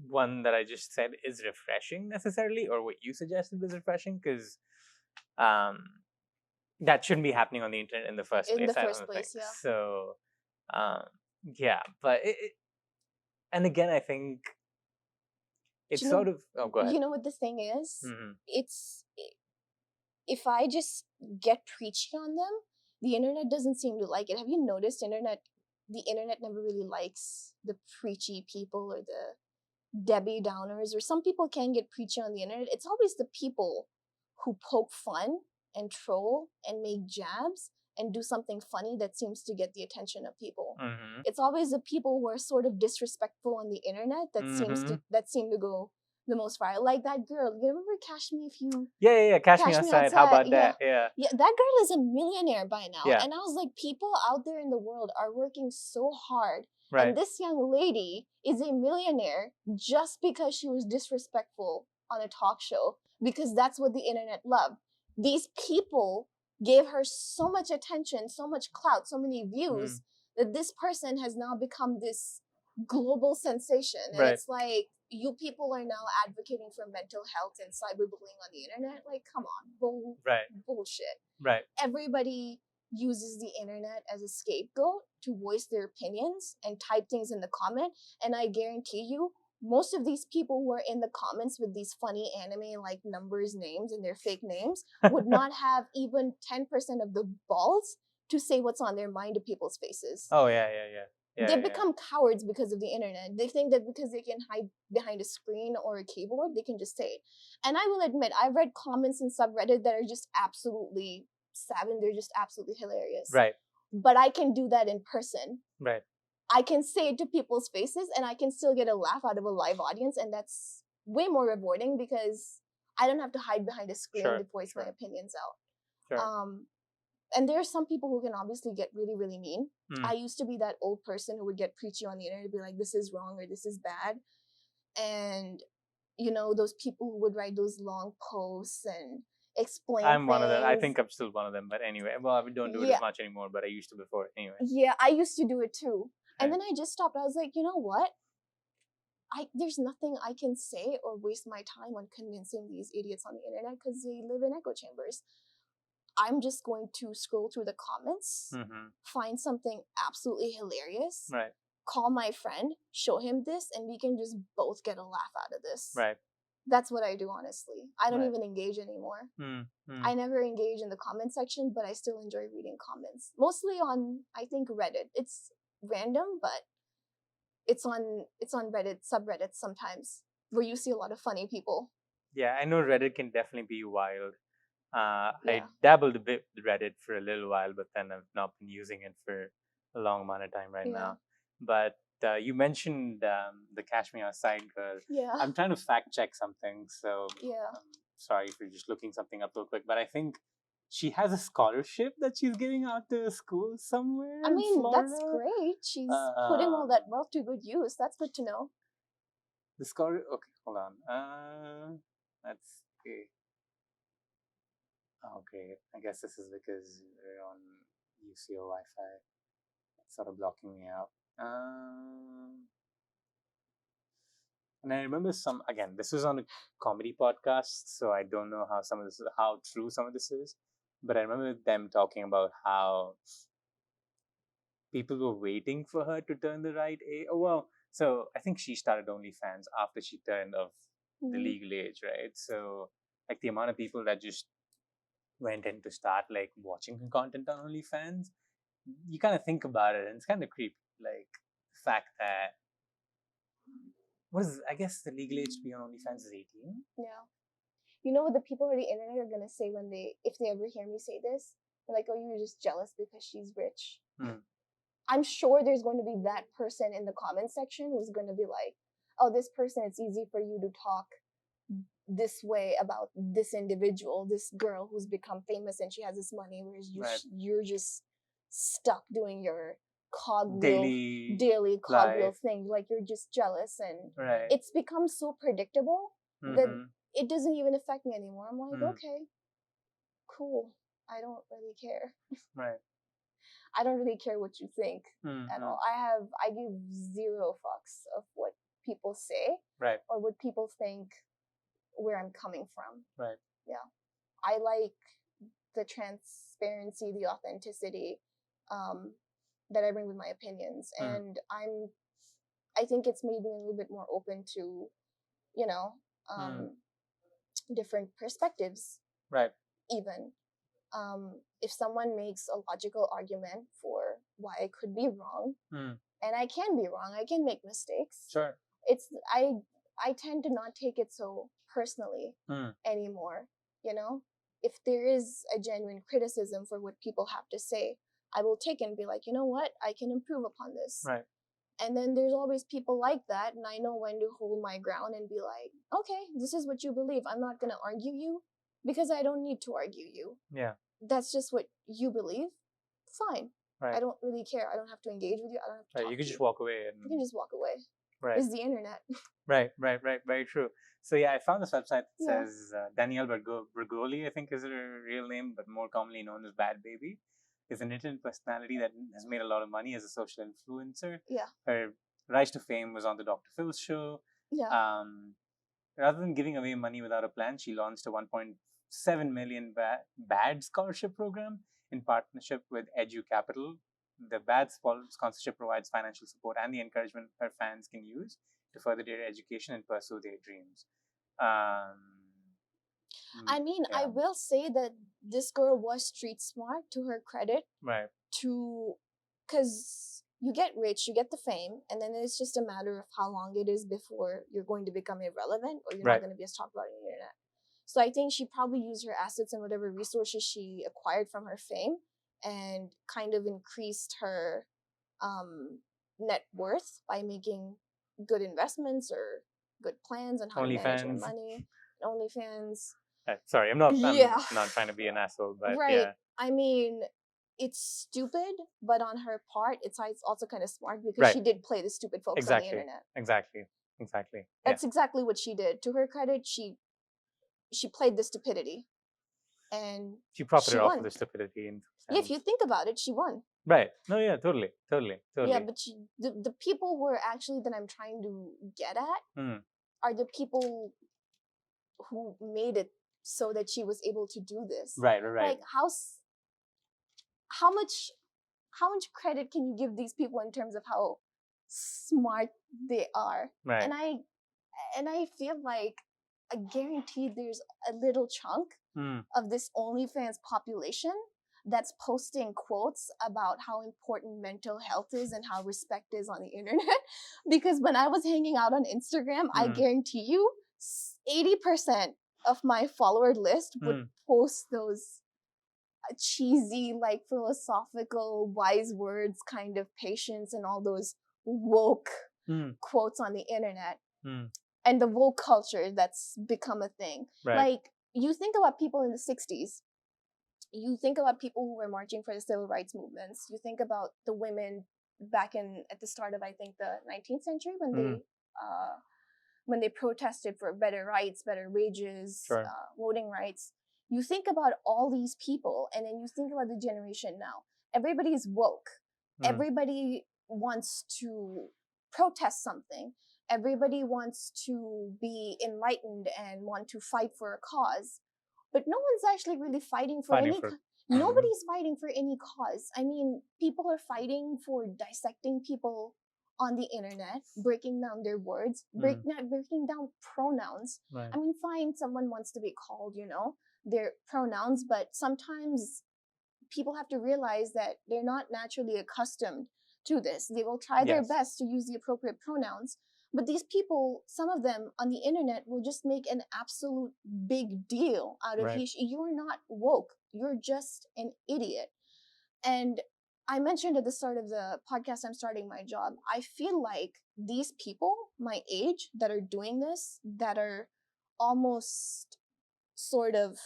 one that I just said is refreshing necessarily, or what you suggested is refreshing, because that shouldn't be happening on the internet in the first place. So yeah, but and again, I think it's sort of. Oh, go ahead. You know what the thing is? It's, if I just get preachy on them, the internet doesn't seem to like it. Have you noticed the internet never really likes the preachy people or the Debbie Downers, or some people can get preachy on the internet. It's always the people who poke fun and troll and make jabs and do something funny that seems to get the attention of people. It's always the people who are sort of disrespectful on the internet that seem to go the most viral. Like that girl, you remember Cash Me If You Yeah. Cash Me Cash Me Outside. How Outside? about that? Yeah. Yeah, that girl is a millionaire by now. Yeah. And I was like, people out there in the world are working so hard. Right. And this young lady is a millionaire just because she was disrespectful on a talk show, because that's what the internet loved. These people gave her so much attention, so much clout, so many views, that this person has now become this global sensation. And Right. it's like, you people are now advocating for mental health and cyberbullying on the internet. Like, come on, bullshit. Right. Everybody uses the internet as a scapegoat to voice their opinions and type things in the comment. And I guarantee you, most of these people who are in the comments with these funny anime like numbers, names, and their fake names would not have even 10% of the balls to say what's on their mind to people's faces. Oh, yeah. They become cowards because of the internet. They think that because they can hide behind a screen or a keyboard, they can just say it. And I will admit, I've read comments in subreddit that are just absolutely savage. They're just absolutely hilarious. Right. But I can do that in person. Right. I can say it to people's faces and I can still get a laugh out of a live audience. And that's way more rewarding because I don't have to hide behind a screen to voice my opinions out. Sure. And there are some people who can obviously get really, really mean. I used to be that old person who would get preachy on the internet and be like, this is wrong or this is bad. And, you know, those people who would write those long posts and explain I'm one of them. I things. think I'm still one of them. But anyway, well, we don't do it as much anymore, but I used to before. Anyway. Yeah, I used to do it too. And then I just stopped. I was like, you know what? There's nothing I can say or waste my time on convincing these idiots on the internet because they live in echo chambers. I'm just going to scroll through the comments, find something absolutely hilarious, call my friend, show him this, and we can just both get a laugh out of this. Right. That's what I do, honestly. I don't even engage anymore. I never engage in the comment section, but I still enjoy reading comments. Mostly on, I think, Reddit. It's random, but it's on Reddit, subreddits sometimes, where you see a lot of funny people. Yeah, I know Reddit can definitely be wild. I dabbled a bit with Reddit for a little while, but then I've not been using it for a long amount of time now. But you mentioned the Cash Me Outside girl. Yeah. I'm trying to fact check something, so I'm sorry if you're just looking something up real quick. But I think she has a scholarship that she's giving out to a school somewhere. I mean, in Florida. that's great. She's putting all that wealth to good use. That's good to know. The scholar. Okay, hold on. Let's see. Okay, I guess this is because we're on UCO Wi-Fi. It's sort of blocking me out. And I remember this was on a comedy podcast, so I don't know how true some of this is. But I remember them talking about how people were waiting for her to turn the right age. Oh, well, so I think she started OnlyFans after she turned of the legal age, right? So like the amount of people that just went in to start like watching her content on OnlyFans, you kind of think about it and it's kind of creepy. Like the fact that I guess the legal age to be on OnlyFans is 18. Yeah. You know what the people on the internet are gonna say if they ever hear me say this? They're like, oh, you were just jealous because she's rich. I'm sure there's going to be that person in the comment section who's going to be like, oh, this person, it's easy for you to talk this way about this individual, this girl who's become famous and she has this money, whereas you're just stuck doing your daily cogwheel thing. Like, you're just jealous, and it's become so predictable that it doesn't even affect me anymore. I'm like, okay, cool. I don't really care. I don't really care what you think at all. I give zero fucks of what people say or what people think where I'm coming from. Yeah. I like the transparency, the authenticity that I bring with my opinions. And I think it's made me a little bit more open to, you know, different perspectives. Even. If someone makes a logical argument for why I could be wrong, and I can be wrong, I can make mistakes. I tend to not take it so personally anymore. You know, if there is a genuine criticism for what people have to say, I will take it and be like, you know what, I can improve upon this. And then there's always people like that, and I know when to hold my ground and be like, okay, this is what you believe. I'm not going to argue you because I don't need to argue you. Yeah. That's just what you believe. Fine. Right. I don't really care. I don't have to engage with you. I don't have to talk You can to just walk away. You can just walk away. Right. It's the internet. Right. Very true. So yeah, I found this website that says Danielle Bergoli, I think is her real name, but more commonly known as Bad Baby, is an internet personality that has made a lot of money as a social influencer. Yeah. Her rise to fame was on the Dr. Phil's show. Yeah. Rather than giving away money without a plan, she launched a 1.7 million BAD scholarship program in partnership with Edu Capital. The BAD sponsorship provides financial support and the encouragement her fans can use to further their education and pursue their dreams. I mean, I will say that this girl was street smart, to her credit. Right. Because you get rich, you get the fame, and then it's just a matter of how long it is before you're going to become irrelevant or you're not going to be as talked about on the internet. So I think she probably used her assets and whatever resources she acquired from her fame and kind of increased her net worth by making good investments or good plans on how to manage your money. OnlyFans. Sorry, I'm not trying to be an asshole, but right. I mean, it's stupid, but on her part, it's also kind of smart because she did play the stupid folks on the internet. Exactly. That's exactly what she did. To her credit, she played the stupidity, and she profited off of the stupidity. Yeah, if you think about it, she won. Right. No, yeah, totally. Yeah, but the people who are actually that I'm trying to get at are the people who made it so that she was able to do this. Right. Like how much credit can you give these people in terms of how smart they are? Right. And I feel like I guarantee there's a little chunk of this OnlyFans population that's posting quotes about how important mental health is and how respect is on the internet. Because when I was hanging out on Instagram, I guarantee you 80% of my follower list would post those cheesy, like philosophical, wise words, kind of patience and all those woke quotes on the internet. And the woke culture that's become a thing. Right. Like, you think about people in the 60s. You think about people who were marching for the civil rights movements. You think about the women back at the start of, I think, the 19th century when they protested for better rights, better wages, voting rights. You think about all these people, and then you think about the generation now. Everybody's woke. Everybody wants to protest something. Everybody wants to be enlightened and want to fight for a cause. But no one's actually really fighting for any nobody's fighting for any cause. I mean, people are fighting for dissecting people on the internet, breaking down their words, breaking down pronouns. Right. I mean, fine, someone wants to be called, their pronouns, but sometimes people have to realize that they're not naturally accustomed to this. They will try their best to use the appropriate pronouns. But these people, some of them on the internet will just make an absolute big deal out of you're not woke. You're just an idiot. And I mentioned at the start of the podcast, I'm starting my job. I feel like these people, my age, that are doing this, that are almost sort of,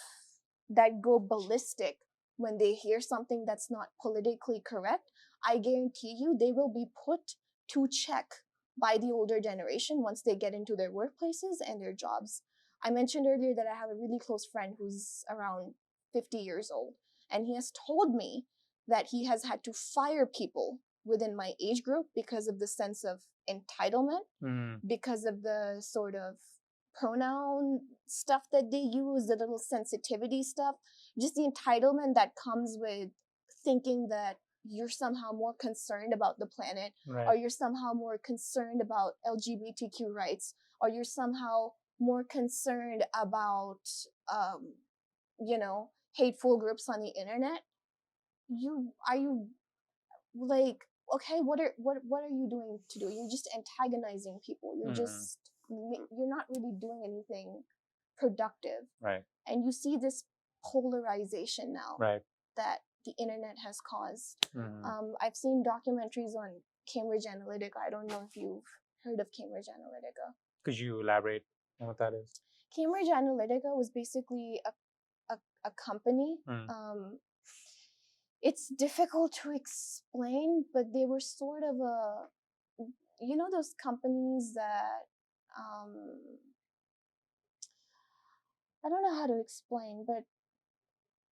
that go ballistic when they hear something that's not politically correct, I guarantee you they will be put to check by the older generation once they get into their workplaces and their jobs. I mentioned earlier that I have a really close friend who's around 50 years old, and he has told me that he has had to fire people within my age group because of the sense of entitlement, because of the sort of pronoun stuff that they use, the little sensitivity stuff, just the entitlement that comes with thinking that you're somehow more concerned about the planet, or you're somehow more concerned about LGBTQ rights, or you're somehow more concerned about, hateful groups on the internet. Are you like, okay, what are you doing to do? You're just antagonizing people. You're not really doing anything productive. Right. And you see this polarization now that the internet has caused. I've seen documentaries on Cambridge Analytica. I don't know if you've heard of Cambridge Analytica. Could you elaborate on what that is? Cambridge Analytica was basically a company. It's difficult to explain, but they were sort of those companies that I don't know how to explain, but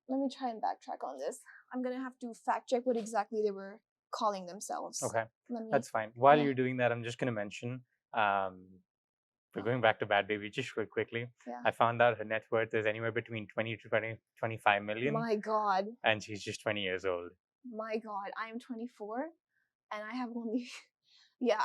let me try and backtrack on this. I'm gonna have to fact check what exactly they were calling themselves. Okay, that's fine. While you're doing that, I'm just gonna mention we're going back to Bad Baby just real quickly. I found out her net worth is anywhere between 20 to 25 million. My God. And she's just 20 years old. My God, I am 24 and I have only,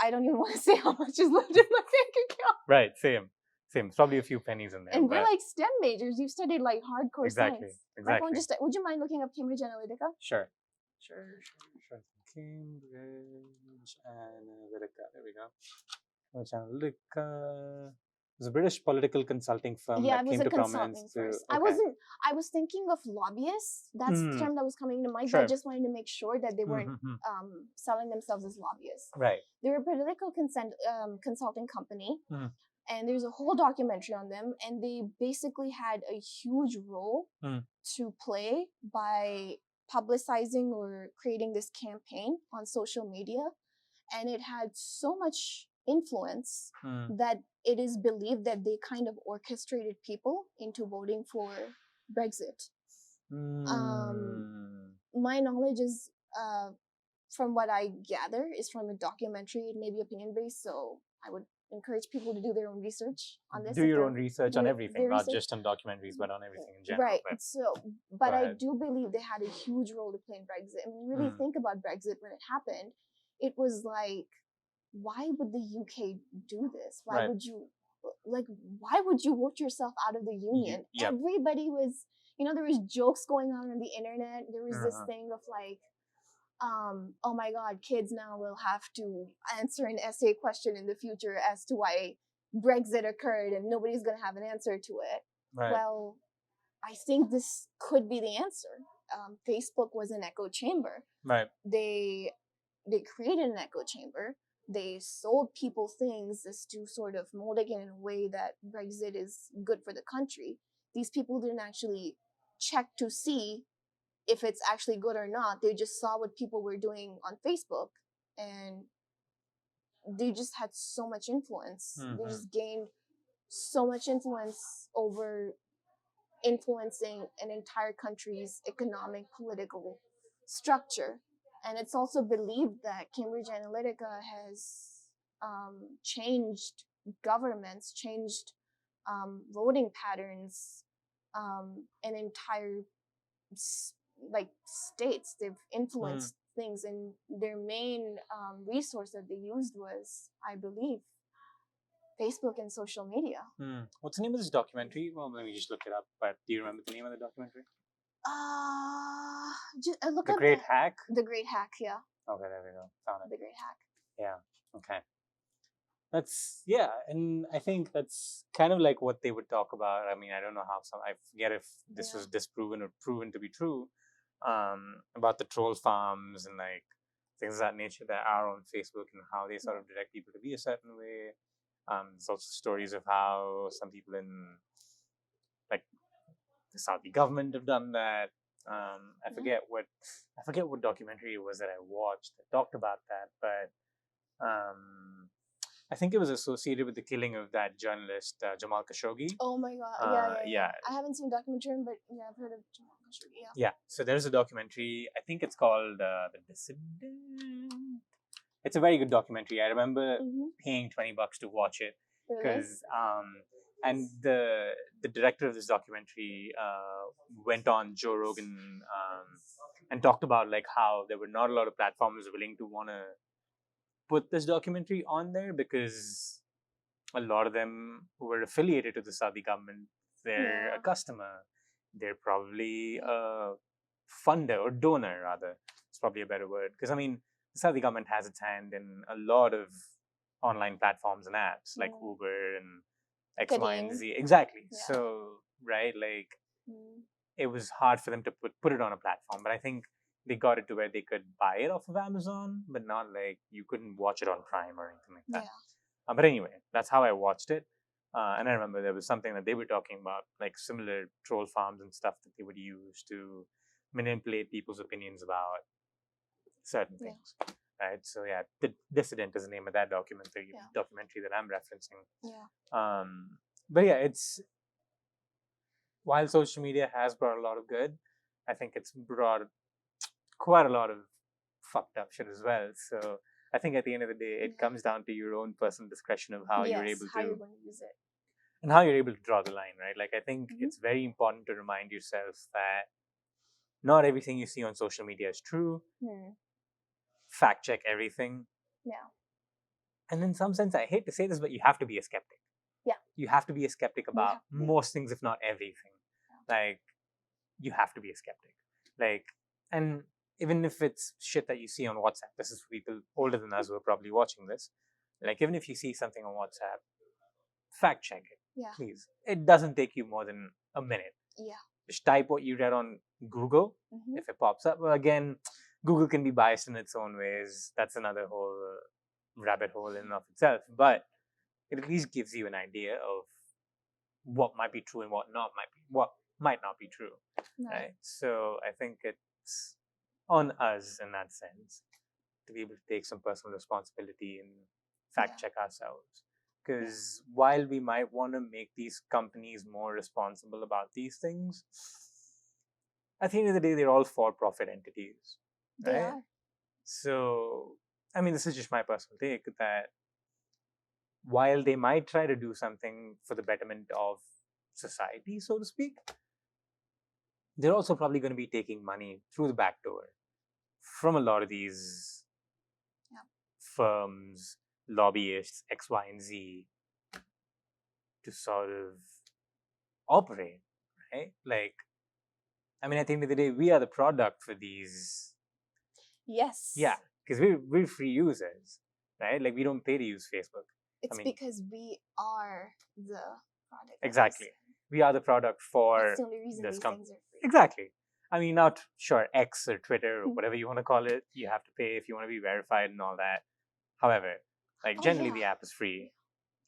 I don't even want to say how much is left in my bank account. Right, same. It's probably a few pennies in there. And we're like STEM majors. You've studied like hardcore science. Exactly. Would you mind looking up Cambridge Analytica? Sure. Cambridge Analytica. There we go. Cambridge Analytica. It was a British political consulting firm that came to prominence. I was thinking of lobbyists. That's the term that was coming to mind. But I just wanted to make sure that they weren't selling themselves as lobbyists. Right. They're a political consulting company. And there's a whole documentary on them, and they basically had a huge role to play by publicizing or creating this campaign on social media. And it had so much influence that it is believed that they kind of orchestrated people into voting for Brexit. My knowledge is, from what I gather, is from a documentary. It may be opinion-based, so I would encourage people to do their own research on this. Do your own research on everything, not just on documentaries, but on everything in general. Right. But I do believe they had a huge role to play in Brexit. I mean, really think about Brexit when it happened. It was like, why would the UK do this? Why would you vote yourself out of the union? Everybody was, there was jokes going on the internet. There was this thing of like, oh my God, kids now will have to answer an essay question in the future as to why Brexit occurred and nobody's going to have an answer to it. Right. Well, I think this could be the answer. Facebook was an echo chamber. Right. They created an echo chamber. They sold people things as to sort of mold it in a way that Brexit is good for the country. These people didn't actually check to see if it's actually good or not. They just saw what people were doing on Facebook, and they just had so much influence. They just gained so much influence over influencing an entire country's economic, political structure. And it's also believed that Cambridge Analytica has changed governments, changed voting patterns, an entire states. They've influenced things, and their main resource that they used was, I believe, Facebook and social media. What's the name of this documentary? Well, let me just look it up. But do you remember the name of the documentary? Look The up Great Hack? The Great Hack, yeah. Okay, there we go. Found it. The Great Hack. Yeah, okay. And I think that's kind of like what they would talk about. I mean, I don't know how I forget if this was disproven or proven to be true, about the troll farms and like things of that nature that are on Facebook and how they sort of direct people to be a certain way. There's also stories of how some people in like the Saudi government have done that. I forget what documentary it was that I watched that talked about that, but I think it was associated with the killing of that journalist Jamal Khashoggi. Oh my God! Yeah. I haven't seen the documentary, but yeah, I've heard of Jamal Khashoggi. Yeah. So there's a documentary. I think it's called The Dissident. It's a very good documentary. I remember paying $20 to watch it because and the director of this documentary went on Joe Rogan and talked about like how there were not a lot of platforms willing to want to put this documentary on there because a lot of them were affiliated to the Saudi government. They're a customer. They're probably a funder or donor, rather. It's probably a better word. Because, I mean, the Saudi government has its hand in a lot of online platforms and apps like Uber and X, Y, and Z. Exactly. Yeah. So, right, like, it was hard for them to put it on a platform. But I think they got it to where they could buy it off of Amazon, but not like you couldn't watch it on Prime or anything like that. But anyway, that's how I watched it. And I remember there was something that they were talking about, like similar troll farms and stuff that they would use to manipulate people's opinions about certain things. Right. So yeah, The Dissident is the name of that documentary that I'm referencing. But yeah, it's while social media has brought a lot of good, I think it's brought quite a lot of fucked up shit as well. So I think at the end of the day, it comes down to your own personal discretion of how you're able how to you're going to use it. And how you're able to draw the line, right? Like I think it's very important to remind yourself that not everything you see on social media is true. Fact check everything. Yeah. And in some sense, I hate to say this, but you have to be a skeptic. Yeah. You have to be a skeptic about most things, if not everything. Like, you have to be a skeptic. Like, and even if it's shit that you see on WhatsApp, this is for people older than us who are probably watching this. Like, even if you see something on WhatsApp, fact check it, please. It doesn't take you more than a minute. Yeah. Just type what you read on Google. If it pops up, well, again, Google can be biased in its own ways. That's another whole rabbit hole in and of itself. But it at least gives you an idea of what might be true and what might not be true. Right? So I think it's on us in that sense to be able to take some personal responsibility and fact check ourselves. Because while we might want to make these companies more responsible about these things, at the end of the day, they're all for-profit entities. Right? They are. So, I mean, this is just my personal take that while they might try to do something for the betterment of society, so to speak, they're also probably going to be taking money through the back door from a lot of these firms, lobbyists, X, Y, and Z to sort of operate, right? Like, I mean, at the end of the day, we are the product for these. Yes. Yeah, because we're free users, right? Like, we don't pay to use Facebook. It's because we are the product. Exactly. We are the product for That's the only reason these things are free. Exactly. I mean, not sure, X or Twitter or whatever you want to call it, you have to pay if you want to be verified and all that. However, like generally the app is free,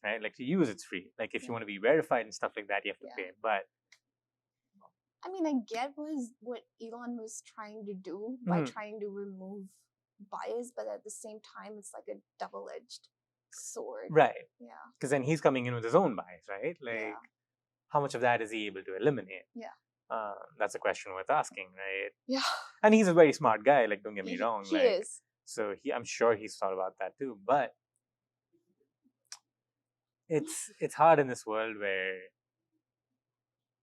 right? Like to use it's free. Like if you want to be verified and stuff like that, you have to pay. But I mean, I get what Elon was trying to do by trying to remove bias, but at the same time, it's like a double-edged sword. Right. Yeah. Because then he's coming in with his own bias, right? Like, how much of that is he able to eliminate? Yeah. That's a question worth asking, right? Yeah. And he's a very smart guy. Like, don't get me wrong. He is. So I'm sure he's thought about that too. But it's hard in this world where.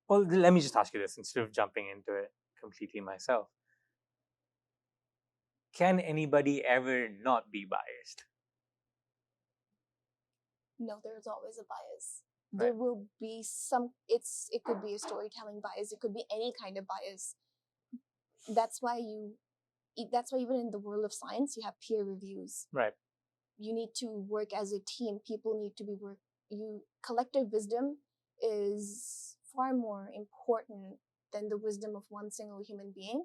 Well, let me just ask you this instead of jumping into it completely myself. Can anybody ever not be biased? No, there's always a bias. Right. There will be some. It could be a storytelling bias. It could be any kind of bias. That's why even in the world of science, you have peer reviews. Right. You need to work as a team. People need to be collective wisdom is far more important than the wisdom of one single human being,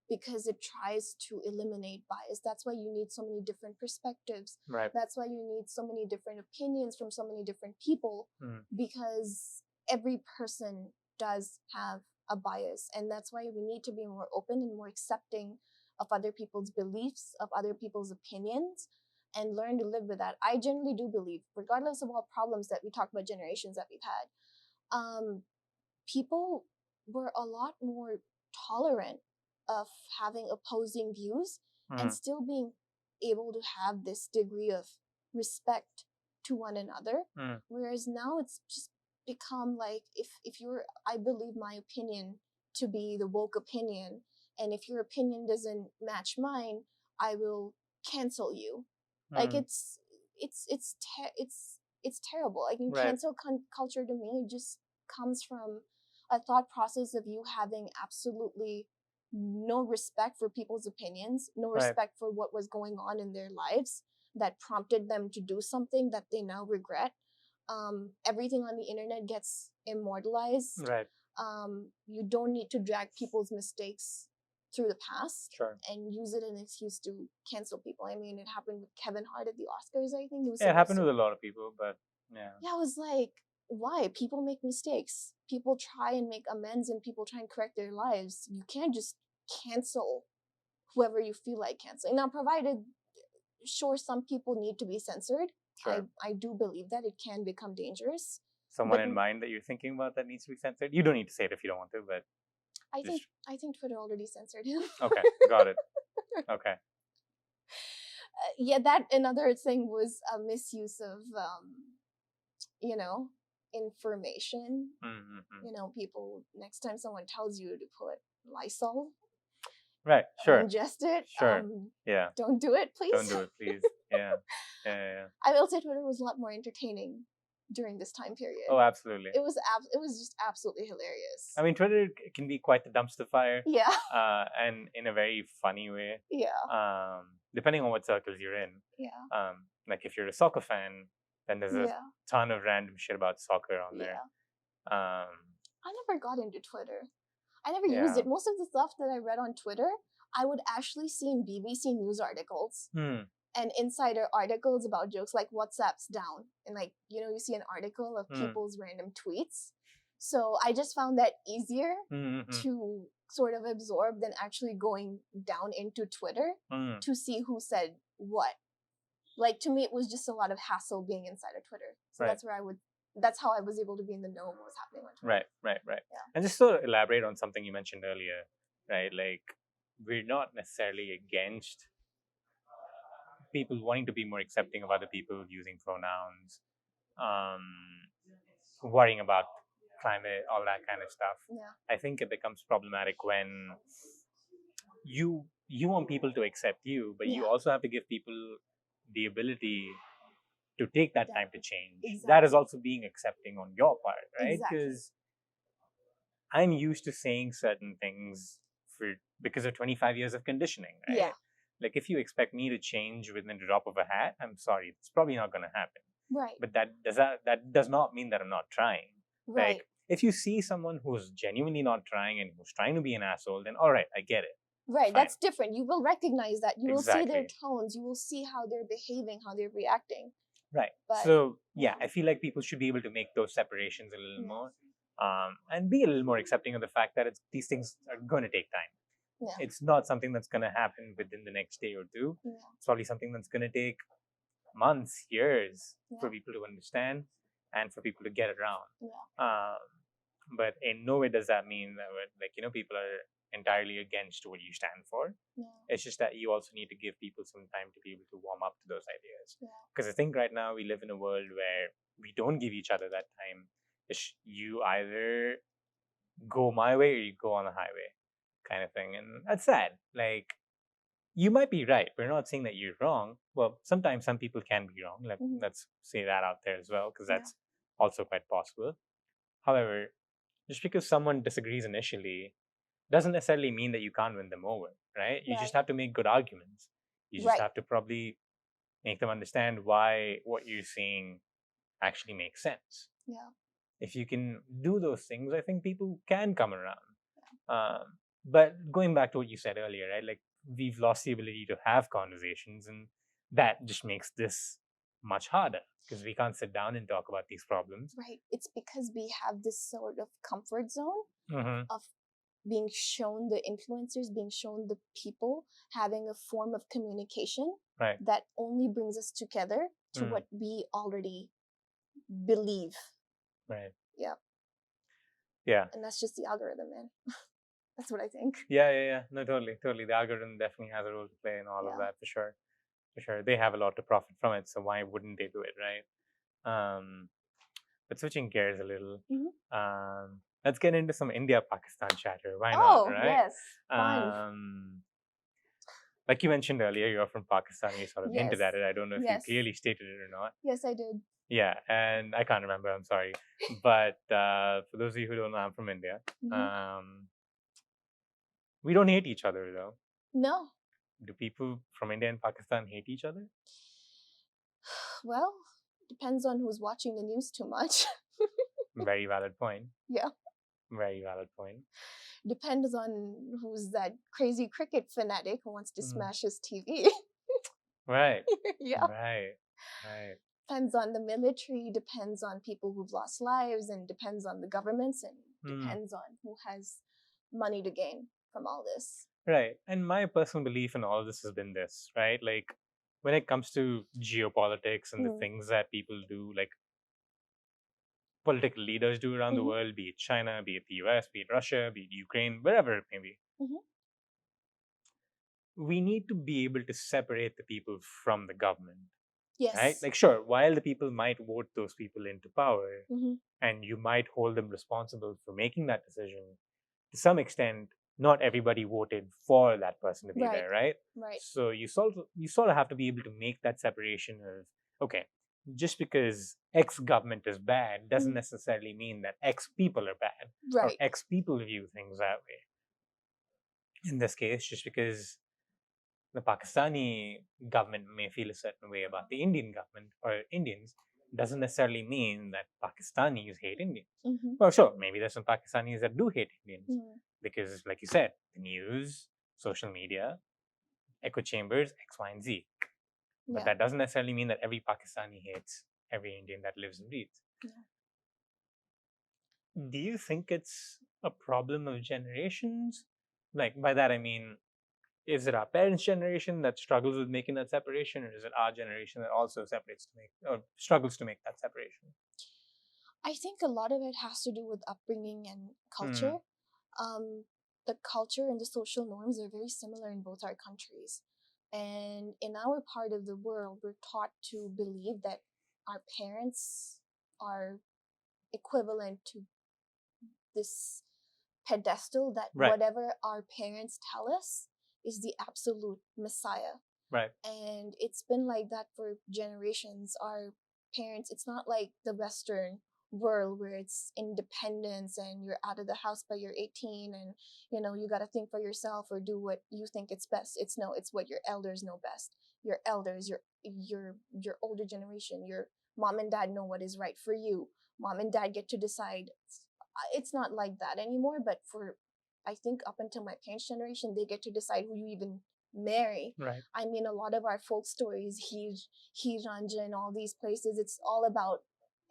because it tries to eliminate bias. That's why you need so many different perspectives. Right. That's why you need so many different opinions from so many different people, because every person does have a bias. And that's why we need to be more open and more accepting of other people's beliefs, of other people's opinions, and learn to live with that. I generally do believe, regardless of all problems that we talk about, generations that we've had, people were a lot more tolerant of having opposing views and still being able to have this degree of respect to one another. Whereas now it's just become like, I believe my opinion to be the woke opinion, and if your opinion doesn't match mine, I will cancel you. Like it's terrible. Like cancel culture to me just comes from a thought process of you having absolutely no respect for people's opinions, no respect for what was going on in their lives that prompted them to do something that they now regret. Everything on the internet gets immortalized. Right. You don't need to drag people's mistakes through the past Sure. and use it as an excuse to cancel people. I mean, it happened with Kevin Hart at the Oscars, I think. It happened with a lot of people, but yeah. Yeah, I was like, why? People make mistakes. People try and make amends and people try and correct their lives. You can't just cancel whoever you feel like canceling. Now, provided, sure, some people need to be censored. Sure. I do believe that it can become dangerous. Someone in mind that you're thinking about that needs to be censored? You don't need to say it if you don't want to, but I think Twitter already censored him. Okay, got it. Okay. Yeah, that another thing was a misuse of information. People, next time someone tells you to put Lysol, right, sure, ingest it, sure, yeah, don't do it, please. Don't do it, please. Yeah. I will say Twitter was a lot more entertaining during this time period. Oh, absolutely. It was just absolutely hilarious. I mean, Twitter can be quite the dumpster fire. Yeah. And in a very funny way. Yeah. Depending on what circles you're in. Yeah. Like if you're a soccer fan, then there's a ton of random shit about soccer on there. I never got into Twitter. I never used it. Most of the stuff that I read on Twitter, I would actually see in BBC News articles. And insider articles about jokes, like WhatsApp's down. And you see an article of people's random tweets. So I just found that easier to sort of absorb than actually going down into Twitter to see who said what. To me, it was just a lot of hassle being inside of Twitter. So that's how I was able to be in the know of what was happening on Twitter. Right. Yeah. And just to elaborate on something you mentioned earlier, right? Like, we're not necessarily against people wanting to be more accepting of other people using pronouns, worrying about climate, all that kind of stuff. Yeah. I think it becomes problematic when you want people to accept you, but you also have to give people the ability to take that time to change. Exactly. That is also being accepting on your part, right? Because I'm used to saying certain things because of 25 years of conditioning, right? Yeah. Like, if you expect me to change within a drop of a hat, I'm sorry, it's probably not going to happen. Right. But that does not mean that I'm not trying. Right. Like, if you see someone who's genuinely not trying and who's trying to be an asshole, then all right, I get it. Right. Fine. That's different. You will recognize that. You will see their tones. You will see how they're behaving, how they're reacting. Right. So, I feel like people should be able to make those separations a little more, and be a little more accepting of the fact that these things are going to take time. Yeah. It's not something that's going to happen within the next day or two. Yeah. It's probably something that's going to take months, years for people to understand and for people to get around. Yeah. But in no way does that mean that people are entirely against what you stand for. Yeah. It's just that you also need to give people some time to be able to warm up to those ideas. Because I think right now we live in a world where we don't give each other that time. You either go my way or you go on the highway, kind of thing. And that's sad. Like, you might be right. We're not saying that you're wrong. Well, sometimes some people can be wrong. Let's say that out there as well, because that's also quite possible. However, just because someone disagrees initially doesn't necessarily mean that you can't win them over, right? You just have to make good arguments. You just have to probably make them understand why what you're saying actually makes sense. Yeah. If you can do those things, I think people can come around. Yeah. But going back to what you said earlier, right? Like, we've lost the ability to have conversations, and that just makes this much harder because we can't sit down and talk about these problems. Right. It's because we have this sort of comfort zone of being shown the influencers, being shown the people, having a form of communication that only brings us together to what we already believe. Right. Yeah. Yeah. And that's just the algorithm, man. That's what I think. Yeah. No, totally. The algorithm definitely has a role to play in all of that, for sure. They have a lot to profit from it, so why wouldn't they do it, right? But switching gears a little, let's get into some India-Pakistan chatter. Why not, right? Yes. Fun. Like you mentioned earlier, you're from Pakistan. You sort of hinted at it. I don't know if you clearly stated it or not. Yes, I did. Yeah, and I can't remember. I'm sorry. But for those of you who don't know, I'm from India. We don't hate each other, though. No. Do people from India and Pakistan hate each other? Well, depends on who's watching the news too much. Very valid point. Yeah. Very valid point. Depends on who's that crazy cricket fanatic who wants to smash his TV. Right. Yeah. Right. Right. Depends on the military, depends on people who've lost lives, and depends on the governments, and depends on who has money to gain from all this. Right. And my personal belief in all this has been this, right? Like when it comes to geopolitics and the things that people do, like political leaders do around the world, be it China, be it the US, be it Russia, be it Ukraine, wherever it may be, we need to be able to separate the people from the government. Yes. Right? Like, sure, while the people might vote those people into power, and you might hold them responsible for making that decision, to some extent, not everybody voted for that person to be there, right? Right. So you sort of have to be able to make that separation of, okay, just because X government is bad doesn't necessarily mean that X people are bad, or X people view things that way. In this case, just because the Pakistani government may feel a certain way about the Indian government or Indians doesn't necessarily mean that Pakistanis hate Indians. Well, sure, maybe there's some Pakistanis that do hate Indians because, like you said, the news, social media, echo chambers, X, Y, and Z. But that doesn't necessarily mean that every Pakistani hates every Indian that lives and breathes. Do you think it's a problem of generations? Like, by that I mean, is it our parents' generation that struggles with making that separation, or is it our generation that also struggles to make that separation? I think a lot of it has to do with upbringing and culture. The culture and the social norms are very similar in both our countries. And in our part of the world, we're taught to believe that our parents are equivalent to this pedestal, that whatever our parents tell us is the absolute messiah. Right. And it's been like that for generations. Our parents, it's not like the Western world where it's independence and you're out of the house by you're 18 and you got to think for yourself or do what you think it's best. It's what your elders know best. Your elders, your older generation, your mom and dad know what is right for you. Mom and dad get to decide. It's not like that anymore, but for I think up until my parents' generation, they get to decide who you even marry. Right. I mean, a lot of our folk stories, Hiranja and all these places, it's all about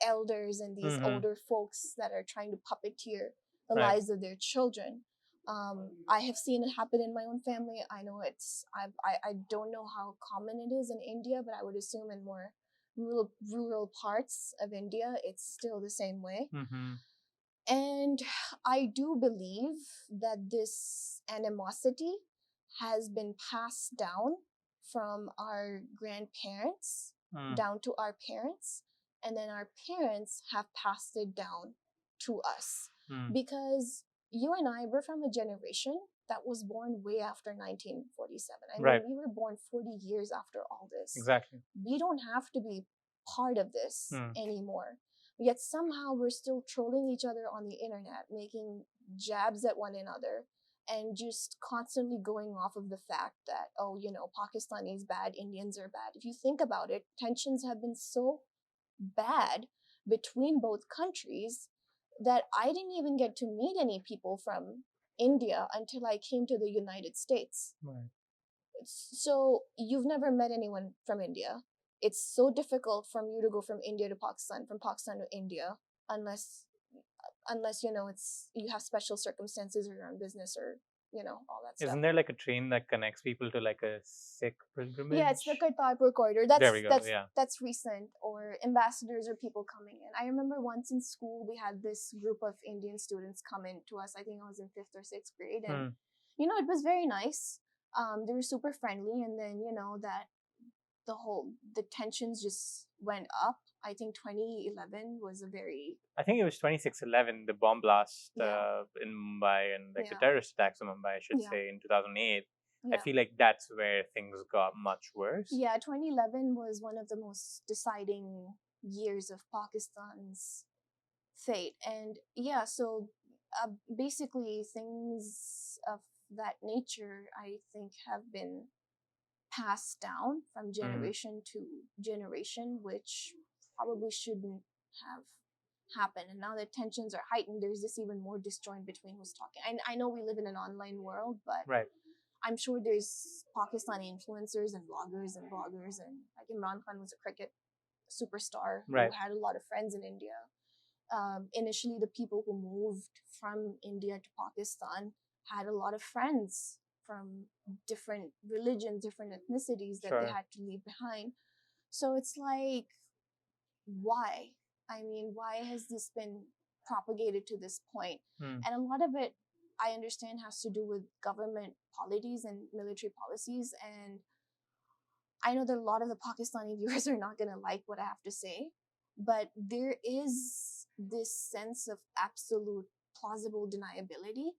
elders and these older folks that are trying to puppeteer the lives of their children. I have seen it happen in my own family. I know I don't know how common it is in India, but I would assume in more rural parts of India, it's still the same way. And I do believe that this animosity has been passed down from our grandparents down to our parents, and then our parents have passed it down to us. Because you and I, we're from a generation that was born way after 1947. I mean, we were born 40 years after all this. Exactly. We don't have to be part of this anymore. Yet somehow we're still trolling each other on the internet, making jabs at one another, and just constantly going off of the fact that, Pakistani is bad, Indians are bad. If you think about it, tensions have been so bad between both countries that I didn't even get to meet any people from India until I came to the United States. Right. So you've never met anyone from India. It's so difficult from you to go from India to Pakistan, from Pakistan to India, unless it's you have special circumstances or you're on business or all that stuff. Isn't there like a train that connects people to like a Sikh pilgrimage? Yeah, it's the Kartarpur corridor. There we go. That's recent. Or ambassadors or people coming in. I remember once in school we had this group of Indian students come in to us. I think I was in 5th or 6th grade, and it was very nice. They were super friendly, and then that the tensions just went up. I think 2011 was I think it was 26/11, the bomb blast in Mumbai and the terrorist attacks in Mumbai, I should say, in 2008. I feel like that's where things got much worse. Yeah, 2011 was one of the most deciding years of Pakistan's fate. And so basically things of that nature, I think, have been passed down from generation to generation, which probably shouldn't have happen. And now that tensions are heightened, there's this even more disjoint between who's talking. I know we live in an online world, but Right. I'm sure there's Pakistani influencers and bloggers, and like Imran Khan was a cricket superstar who Right. had a lot of friends in India. Initially, the people who moved from India to Pakistan had a lot of friends from different religions, different ethnicities that they Sure. had to leave behind. So it's like, why? I mean, why has this been propagated to this point? And a lot of it, I understand, has to do with government policies and military policies. And I know that a lot of the Pakistani viewers are not going to like what I have to say, but there is this sense of absolute plausible deniability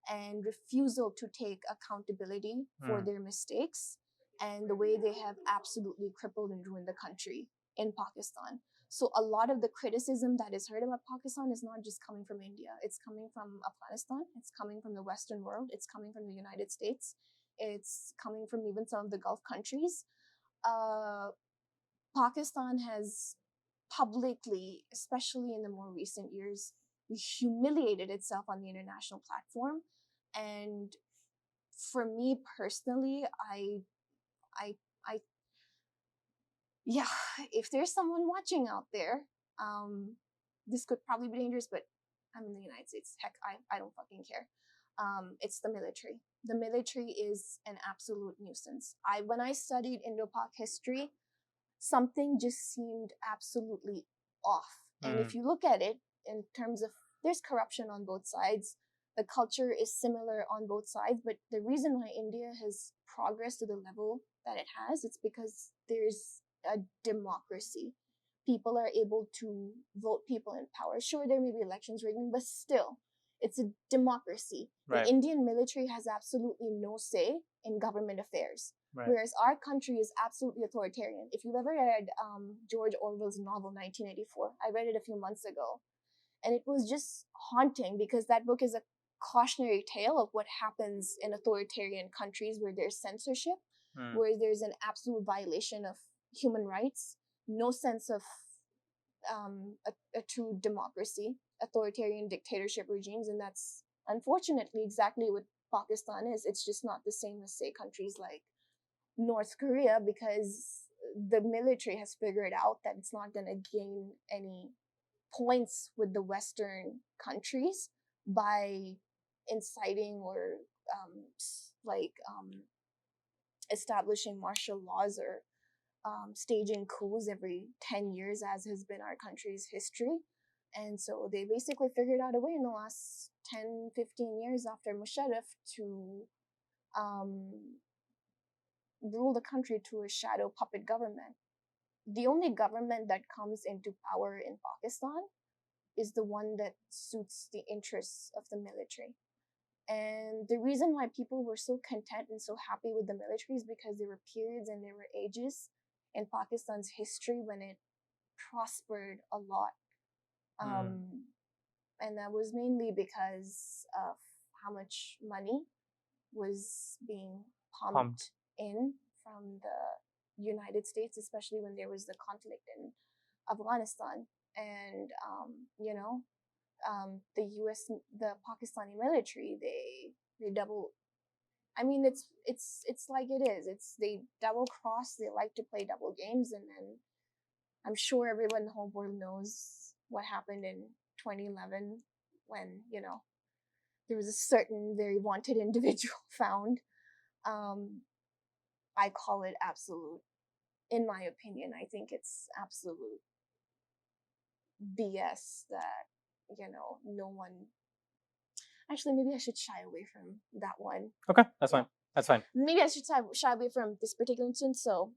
and refusal to take accountability for their mistakes and the way they have absolutely crippled and ruined the country in Pakistan. So a lot of the criticism that is heard about Pakistan is not just coming from India. It's coming from Afghanistan. It's coming from the Western world. It's coming from the United States. It's coming from even some of the Gulf countries. Pakistan has publicly, especially in the more recent years, humiliated itself on the international platform. And for me personally, I, yeah, if there's someone watching out there, this could probably be dangerous, but I'm in the United States. Heck, I don't fucking care. It's the military. The military is an absolute nuisance. When I studied Indo-Pak history, something just seemed absolutely off. And if you look at it in terms of, there's corruption on both sides. The culture is similar on both sides, but the reason why India has progressed to the level that it has, it's because there's a democracy. People are able to vote people in power. Sure, there may be elections rigging, but still, it's a democracy. Right. The Indian military has absolutely no say in government affairs. Right. Whereas our country is absolutely authoritarian. If you've ever read George Orwell's novel 1984, I read it a few months ago, and it was just haunting because that book is a cautionary tale of what happens in authoritarian countries where there's censorship, where there's an absolute violation of human rights, no sense of a true democracy, authoritarian dictatorship regimes, and that's unfortunately exactly what Pakistan is. It's just not the same as, say, countries like North Korea, because the military has figured out that it's not going to gain any points with the Western countries by inciting or establishing martial laws or staging coups every 10 years, as has been our country's history. And so they basically figured out a way in the last 10, 15 years after Musharraf to rule the country to a shadow puppet government. The only government that comes into power in Pakistan is the one that suits the interests of the military. And the reason why people were so content and so happy with the military is because there were periods and there were ages in Pakistan's history when it prospered a lot. And that was mainly because of how much money was being pumped in from the United States, especially when there was the conflict in Afghanistan. And the Pakistani military, they double. I mean, it's like it is. They double cross. They like to play double games, and then I'm sure everyone in the whole world knows what happened in 2011 when there was a certain very wanted individual found. I call it absolute. In my opinion, I think it's absolute BS that no one. Actually, maybe I should shy away from that one. Okay, that's fine. That's fine. Maybe I should shy away from this particular instance. So,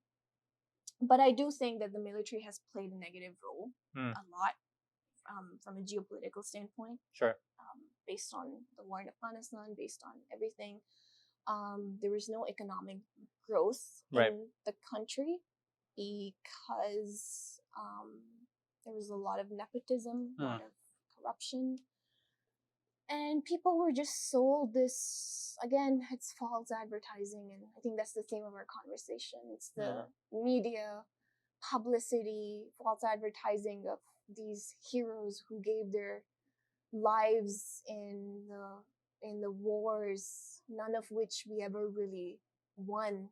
but I do think that the military has played a negative role a lot from a geopolitical standpoint. Sure. Based on the war in Afghanistan, based on everything, there was no economic growth in the country because there was a lot of nepotism, a lot of corruption. And people were just sold this, again, it's false advertising. And I think that's the theme of our conversation. It's the media, publicity, false advertising of these heroes who gave their lives in the wars, none of which we ever really won.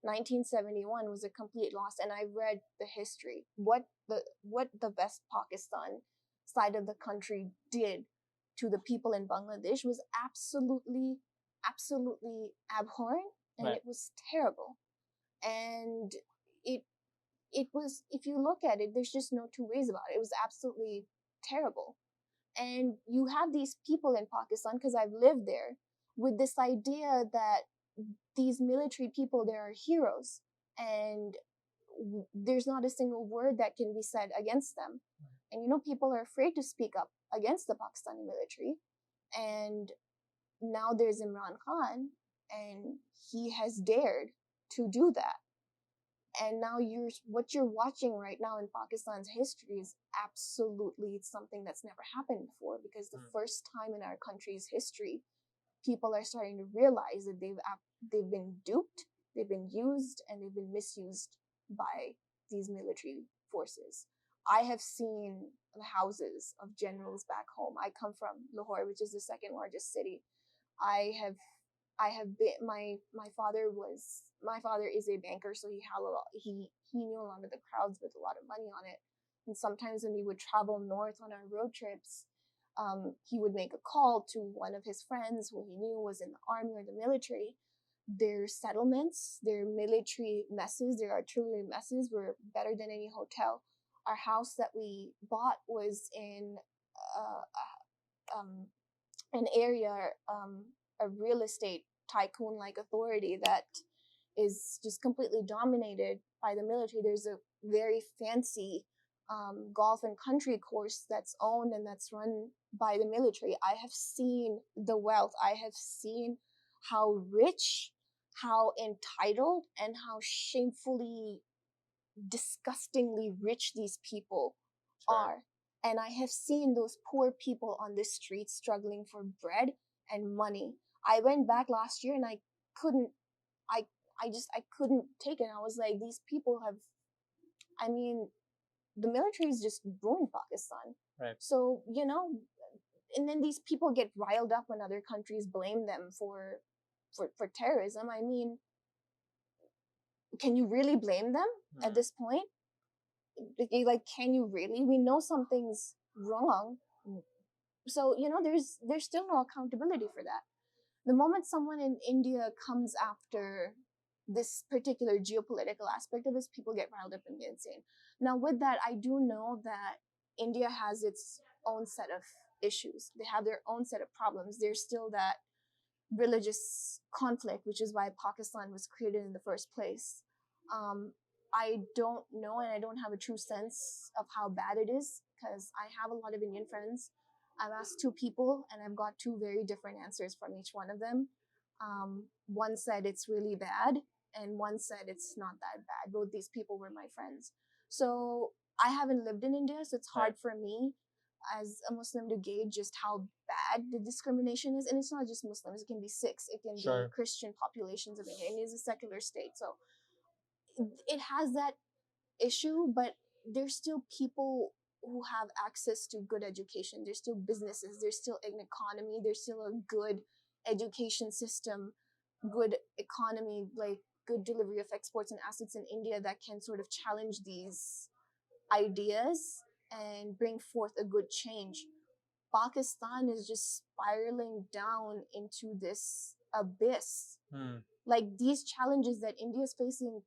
1971 was a complete loss, and I read the history. What the West Pakistan side of the country did to the people in Bangladesh was absolutely abhorrent, and it was terrible. And it was, if you look at it, there's just no two ways about it. It was absolutely terrible. And you have these people in Pakistan, because I've lived there, with this idea that these military people, they are heroes, and there's not a single word that can be said against them. And people are afraid to speak up against the Pakistani military. And now there's Imran Khan, and he has dared to do that. And now what you're watching right now in Pakistan's history is absolutely something that's never happened before, because the first time in our country's history, people are starting to realize that they've been duped, they've been used, and they've been misused by these military forces. I have seen the houses of generals back home. I come from Lahore, which is the second largest city. I have been, my father is a banker, so he knew a lot of the crowds with a lot of money on it. And sometimes when we would travel north on our road trips, he would make a call to one of his friends who he knew was in the army or the military. Their settlements, their military messes, their artillery messes were better than any hotel. Our house that we bought was in an area, a real estate tycoon-like authority that is just completely dominated by the military. There's a very fancy golf and country course that's owned and that's run by the military. I have seen the wealth. I have seen how rich, how entitled, and how shamefully, disgustingly rich these people are. And I have seen those poor people on the streets struggling for bread and money. I went back last year and I couldn't take it. I was like, these people have, the military has just ruined Pakistan. Right. So, and then these people get riled up when other countries blame them for terrorism. Can you really blame them at this point? Like, can you really? We know something's wrong. So, there's still no accountability for that. The moment someone in India comes after this particular geopolitical aspect of this, people get riled up and get insane. Now, with that, I do know that India has its own set of issues. They have their own set of problems. There's still that religious conflict, which is why Pakistan was created in the first place. I don't know, and I don't have a true sense of how bad it is, because I have a lot of Indian friends. I've asked two people, and I've got two very different answers from each one of them. One said it's really bad, and one said it's not that bad. Both these people were my friends. So I haven't lived in India, so it's hard for me as a Muslim to gauge just how bad the discrimination is. And it's not just Muslims, it can be Sikhs, it can be Christian populations of India. India is a secular state, so it has that issue, but there's still people who have access to good education. There's still businesses, there's still an economy, there's still a good education system, good economy, like good delivery of exports and assets in India that can sort of challenge these ideas and bring forth a good change. Pakistan is just spiraling down into this abyss. Like, these challenges that India is facing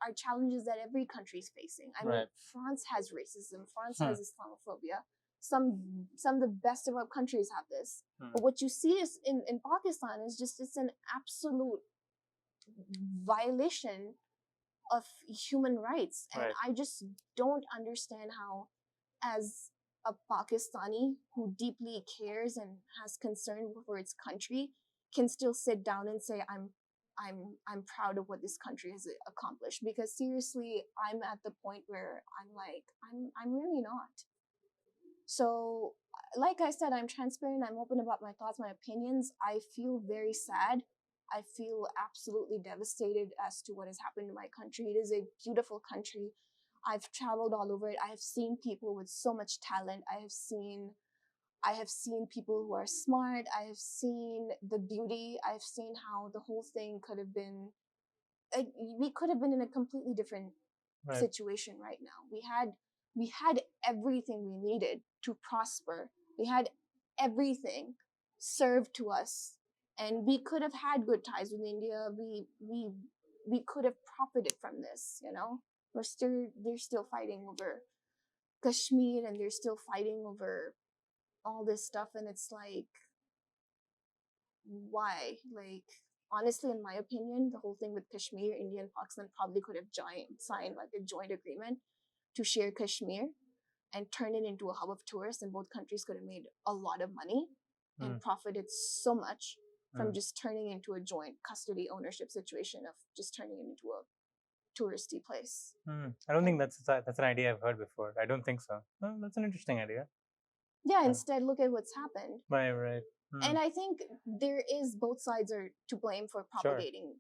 are challenges that every country is facing. Mean, France has racism. France has Islamophobia. Some of the best developed countries have this. But what you see is in Pakistan is just, it's an absolute violation of human rights. And I just don't understand how, as a Pakistani who deeply cares and has concern for its country, can still sit down and say, I'm proud of what this country has accomplished. Because seriously, I'm at the point where I'm like, I'm really not. So, like I said, I'm transparent, I'm open about my thoughts, my opinions. I feel very sad. I feel absolutely devastated as to what has happened to my country. It is a beautiful country. I've traveled all over it. I have seen people with so much talent. I have seen people who are smart. I have seen the beauty. I've seen how the whole thing could have been, we could have been in a completely different situation right now. We had everything we needed to prosper. We had everything served to us, and we could have had good ties with India. We could have profited from this. They're still fighting over Kashmir, and they're still fighting over all this stuff, and it's like, why? Like, honestly, in my opinion, the whole thing with Kashmir, India and Pakistan probably could have signed like a joint agreement to share Kashmir and turn it into a hub of tourists, and both countries could have made a lot of money and profited so much from just turning into a joint custody ownership situation of just turning it into a touristy place. I don't think that's an idea I've heard before. I don't think so. Oh, that's an interesting idea. Yeah, instead, look at what's happened. Right. And I think there is, both sides are to blame for propagating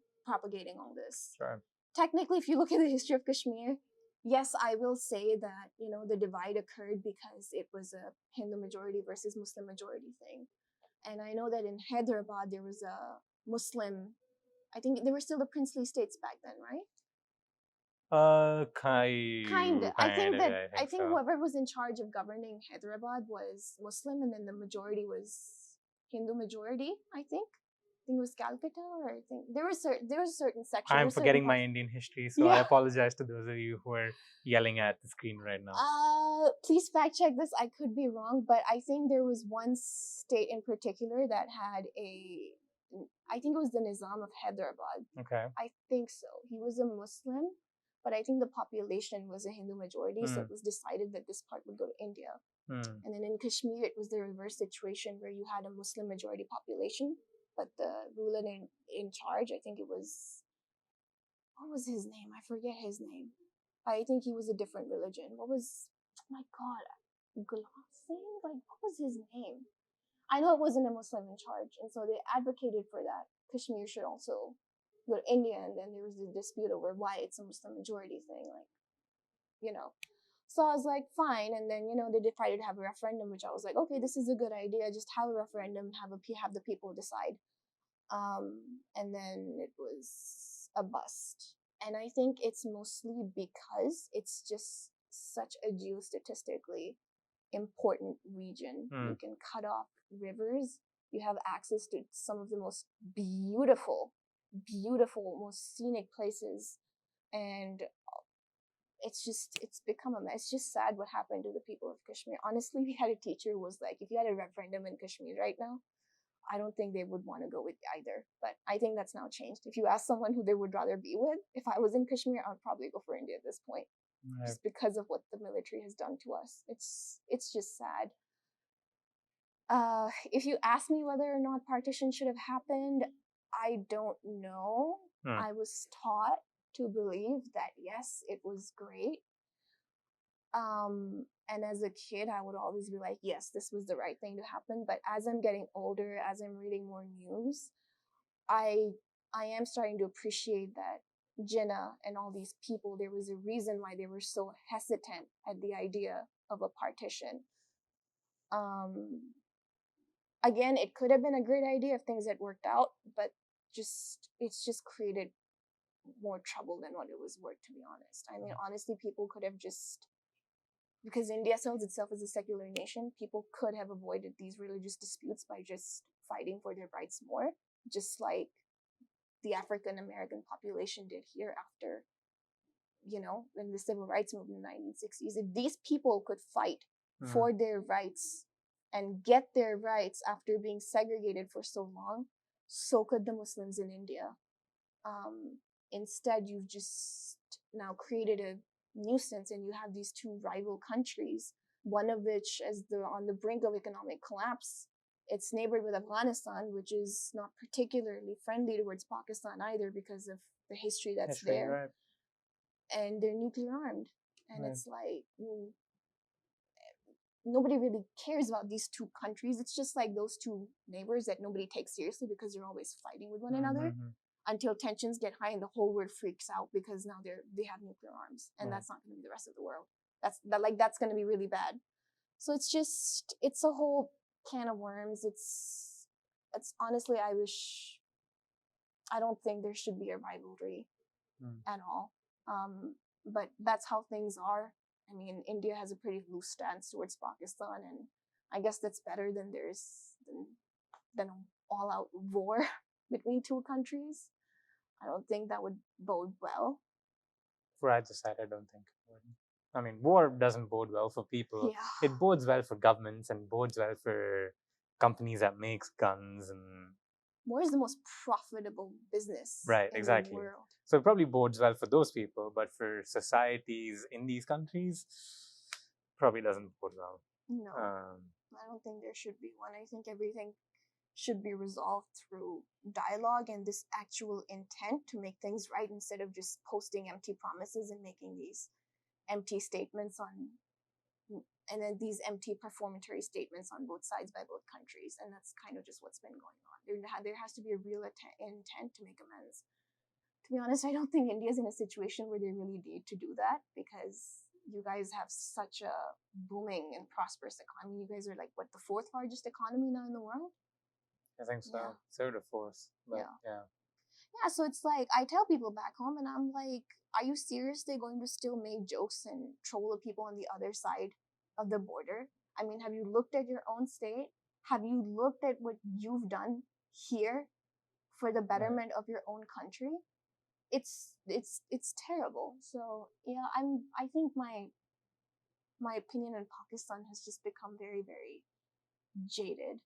all this. Sure. Technically, if you look at the history of Kashmir, yes, I will say that, the divide occurred because it was a Hindu majority versus Muslim majority thing. And I know that in Hyderabad, there was a Muslim, I think they were still the princely states back then, right? Kind of. I think whoever was in charge of governing Hyderabad was Muslim, and then the majority was Hindu majority, I think it was Calcutta, or I think there was a certain section. I'm forgetting my Indian history, so I apologize to those of you who are yelling at the screen right now. Please fact check this. I could be wrong, but I think there was one state in particular that had I think it was the Nizam of Hyderabad. Okay. I think so. He was a Muslim, but I think the population was a Hindu majority, so it was decided that this part would go to India. And then in Kashmir, it was the reverse situation where you had a Muslim majority population, but the ruler in charge, I think it was, what was his name? I forget his name. I think he was a different religion. Oh my God, Gulab Singh? Like, what was his name? I know it wasn't a Muslim in charge, and so they advocated for that. Kashmir should also go to India, and then there was a dispute over why it's a Muslim majority thing, So I was like, fine, and then they decided to have a referendum, which I was like, okay, this is a good idea. Just have a referendum, have the people decide, and then it was a bust. And I think it's mostly because it's just such a geostatistically important region. You can cut off rivers. You have access to some of the most beautiful, most scenic places. And it's become a mess. It's just sad what happened to the people of Kashmir. Honestly, we had a teacher who was like, if you had a referendum in Kashmir right now, I don't think they would want to go with either. But I think that's now changed. If you ask someone who they would rather be with, if I was in Kashmir, I would probably go for India at this point. Right. Just because of what the military has done to us. It's just sad. If you ask me whether or not partition should have happened, I don't know. I was taught to believe that yes, it was great. And as a kid, I would always be like, yes, this was the right thing to happen. But as I'm getting older, as I'm reading more news, I am starting to appreciate that Jinnah and all these people, there was a reason why they were so hesitant at the idea of a partition. Again, it could have been a great idea if things had worked out, but it's just created more trouble than what it was worth, to be honest. I mean, honestly, people could have just, because India sells itself as a secular nation, people could have avoided these religious disputes by just fighting for their rights more, just like the African American population did here after, in the civil rights movement in the 1960s. If these people could fight for their rights and get their rights after being segregated for so long, so could the Muslims in India. Instead, you've just now created a nuisance, and you have these two rival countries, one of which is on the brink of economic collapse. It's neighbored with Afghanistan, which is not particularly friendly towards Pakistan either because of the history that's there. Right. And they're nuclear armed. And right. It's like, nobody really cares about these two countries. It's just like those two neighbors that nobody takes seriously because they're always fighting with one another. until tensions get high and the whole world freaks out because now they have nuclear arms, and that's not going to be the rest of the world. That's going to be really bad. So it's a whole can of worms. It's honestly, I don't think there should be a rivalry at all. But that's how things are. I mean, India has a pretty loose stance towards Pakistan, and I guess that's better than than an all-out war between two countries. I don't think that would bode well. For either side, I don't think it would. I mean, war doesn't bode well for people. Yeah. It bodes well for governments and bodes well for companies that makes guns and. War is the most profitable business Right, in exactly. the world. So it probably bodes well for those people, but for societies in these countries, probably doesn't bode well. No, I don't think there should be one. I think everything should be resolved through dialogue and this actual intent to make things right, instead of just posting empty promises and making these empty statements and then these empty performatory statements on both sides by both countries. And that's kind of just what's been going on. There has to be a real intent to make amends. To be honest, I don't think India's in a situation where they really need to do that, because you guys have such a booming and prosperous economy. You guys are like, what, the fourth largest economy now in the world? I think so. Yeah. Third or fourth. But yeah. Yeah, so it's like, I tell people back home and I'm like, are you serious? They're going to still make jokes and troll the people on the other side of the border? I mean, have you looked at your own state? Have you looked at what you've done here for the betterment of your own country? It's terrible. So yeah, I think my opinion on Pakistan has just become very, very jaded.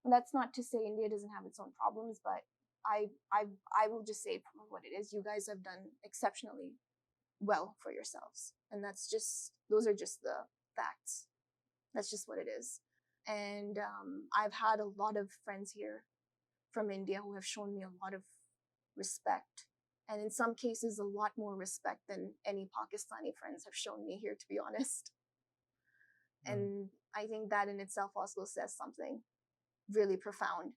And that's not to say India doesn't have its own problems, but I will just say what it is. You guys have done exceptionally well for yourselves, and those are just the facts. That's just what it is. And I've had a lot of friends here from India who have shown me a lot of respect, and in some cases a lot more respect than any Pakistani friends have shown me here, to be honest. And I think that in itself also says something really profound.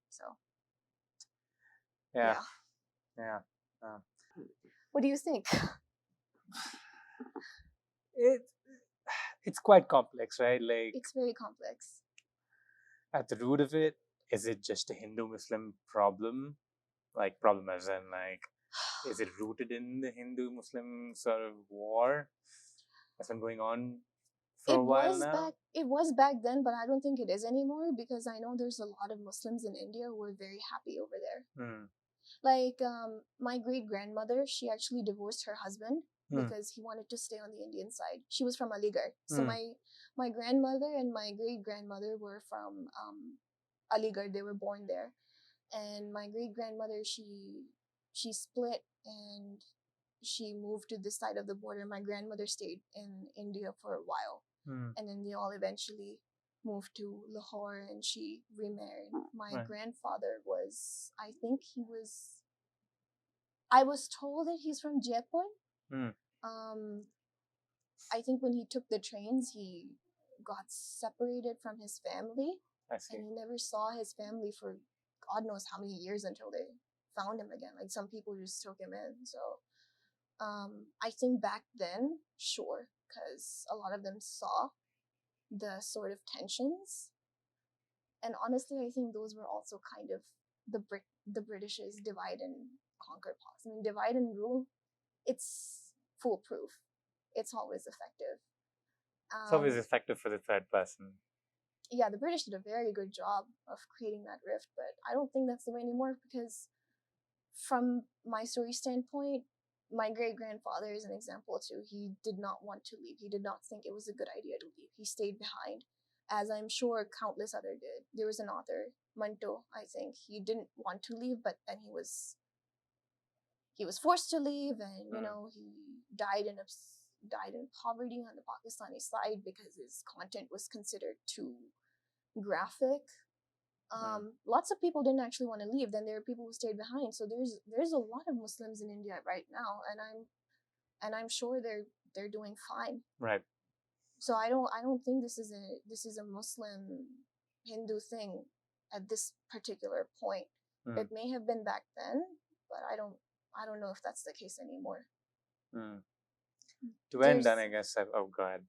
So Yeah. What do you think? It's quite complex, right? Like, it's very complex. At the root of it, is it just a Hindu-Muslim problem? Like, problem as in, like, is it rooted in the Hindu-Muslim sort of war that's been going on for a while now? It was back then, but I don't think it is anymore, because I know there's a lot of Muslims in India who are very happy over there. Like, my great-grandmother, she actually divorced her husband because he wanted to stay on the Indian side. She was from Aligarh. So my grandmother and my great-grandmother were from Aligarh. They were born there. And my great-grandmother, she split and she moved to this side of the border. My grandmother stayed in India for a while. And then they all eventually moved to Lahore, and she remarried. My grandfather was, I was told that he's from Jaipur. I think when he took the trains, he got separated from his family. And he never saw his family for God knows how many years until they found him again. Like, some people just took him in. So I think back then, sure, because a lot of them saw the sort of tensions. And honestly, I think those were also kind of the British's divide and conquer policy. I mean, divide and rule, it's foolproof. It's always effective. It's always effective for the third person. Yeah, the British did a very good job of creating that rift, but I don't think that's the way anymore, because from my story standpoint, my great-grandfather is an example too. He did not want to leave. He did not think it was a good idea to leave. He stayed behind, as I'm sure countless others did. There was an author, Manto, I think. He didn't want to leave, but then he was forced to leave, and he died in poverty on the Pakistani side because his content was considered too graphic. Lots of people didn't actually want to leave. Then there are people who stayed behind. So there's a lot of Muslims in India right now, and I'm sure they're doing fine. Right. So I don't think this is a Muslim Hindu thing at this particular point. It may have been back then, but I don't know if that's the case anymore. To end, then I guess go ahead.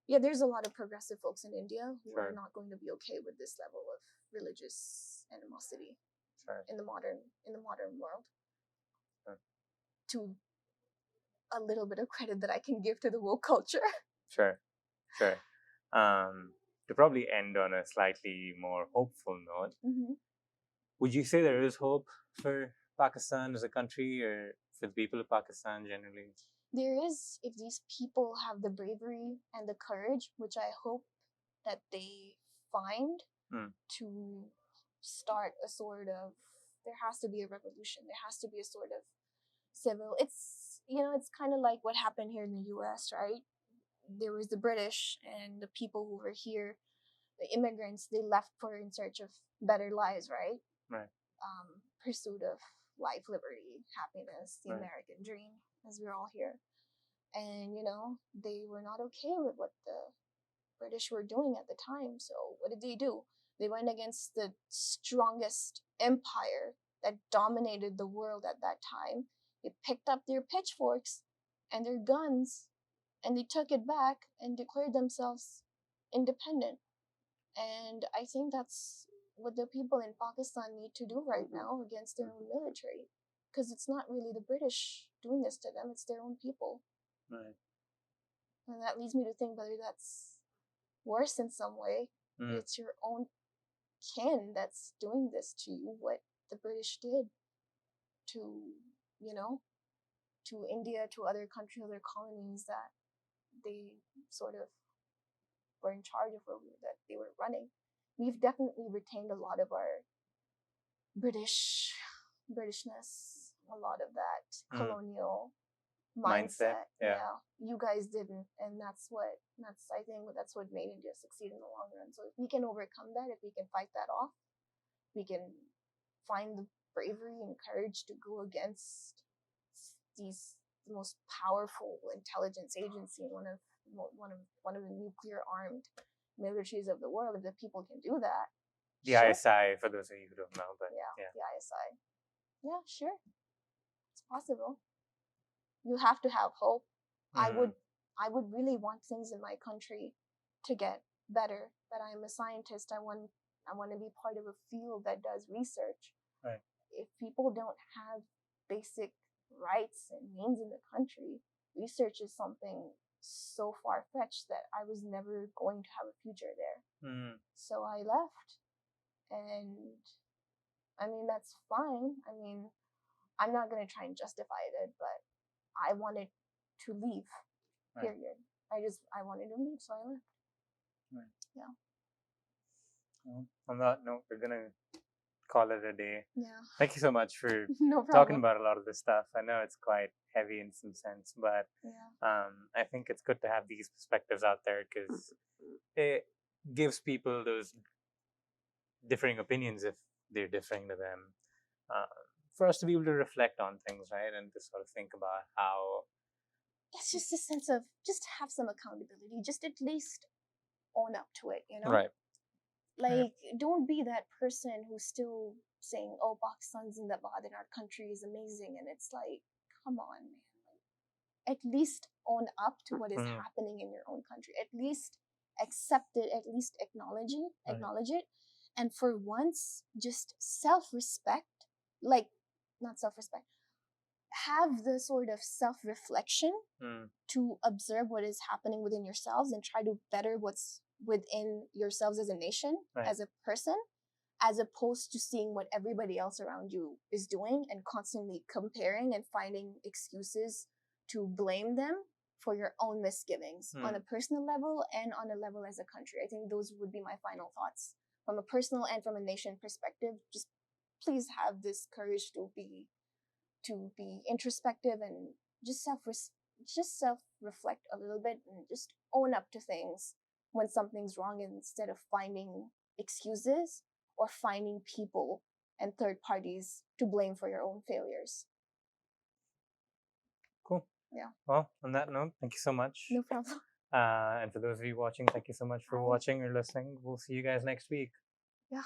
Yeah, there's a lot of progressive folks in India who are not going to be okay with this level of religious animosity in the modern world. To a little bit of credit that I can give to the woke culture. Sure. To probably end on a slightly more hopeful note, would you say there is hope for Pakistan as a country, or for the people of Pakistan generally? There is, if these people have the bravery and the courage, which I hope that they find, to start a sort of, there has to be a revolution. There has to be a sort of civil, it's kind of like what happened here in the US, right? There was the British and the people who were here, the immigrants, they left in search of better lives, right? Right. Pursuit of life, liberty, happiness, the American dream, as we're all here. And, they were not okay with what the British were doing at the time. So what did they do? They went against the strongest empire that dominated the world at that time. They picked up their pitchforks and their guns, and they took it back and declared themselves independent. And I think that's what the people in Pakistan need to do right now against their own military. Because it's not really the British doing this to them, it's their own people. Right. And that leads me to think whether that's worse in some way. It's your own kin that's doing this to you, what the British did to, to India, to other countries, other colonies that they sort of were in charge of, or that they were running. We've definitely retained a lot of our Britishness, a lot of that colonial mindset. Yeah. You guys didn't, and I think that's what made India succeed in the long run. So if we can overcome that, if we can fight that off, we can find the bravery and courage to go against the most powerful intelligence agency, one of the nuclear armed militaries of the world. If the people can do that, the ISI, for those of you who don't know, but the ISI, sure, it's possible. You have to have hope. I would really want things in my country to get better, but I'm a scientist. I want to be part of a field that does research. Right. If people don't have basic rights and means in the country, research is something so far-fetched that I was never going to have a future there. So I left, and I mean, that's fine. I mean, I'm not going to try and justify it, but I wanted to leave, period. I wanted to leave, so I left. Right. Yeah. Well, on that note, we're going to call it a day. Yeah. Thank you so much for no talking about a lot of this stuff. I know it's quite heavy in some sense, but I think it's good to have these perspectives out there because it gives people those differing opinions, if they're differing to them, for us to be able to reflect on things, right? And to sort of think about how... It's just a sense of just have some accountability, just at least own up to it, Right. Like, don't be that person who's still saying, oh, Pakistan's in our country is amazing. And it's like, come on, man. Like, at least own up to what is happening in your own country. At least accept it, at least acknowledge it. And for once, just self-respect, like, not self-respect, have the sort of self-reflection to observe what is happening within yourselves and try to better what's within yourselves as a nation, as a person, as opposed to seeing what everybody else around you is doing and constantly comparing and finding excuses to blame them for your own misgivings on a personal level and on a level as a country. I think those would be my final thoughts. From a personal and from a nation perspective, just please have this courage to be introspective and just self-reflect a little bit and just own up to things when something's wrong, instead of finding excuses or finding people and third parties to blame for your own failures. Cool. Yeah. Well, on that note, thank you so much. No problem. And for those of you watching, thank you so much for watching or listening. We'll see you guys next week. Yeah.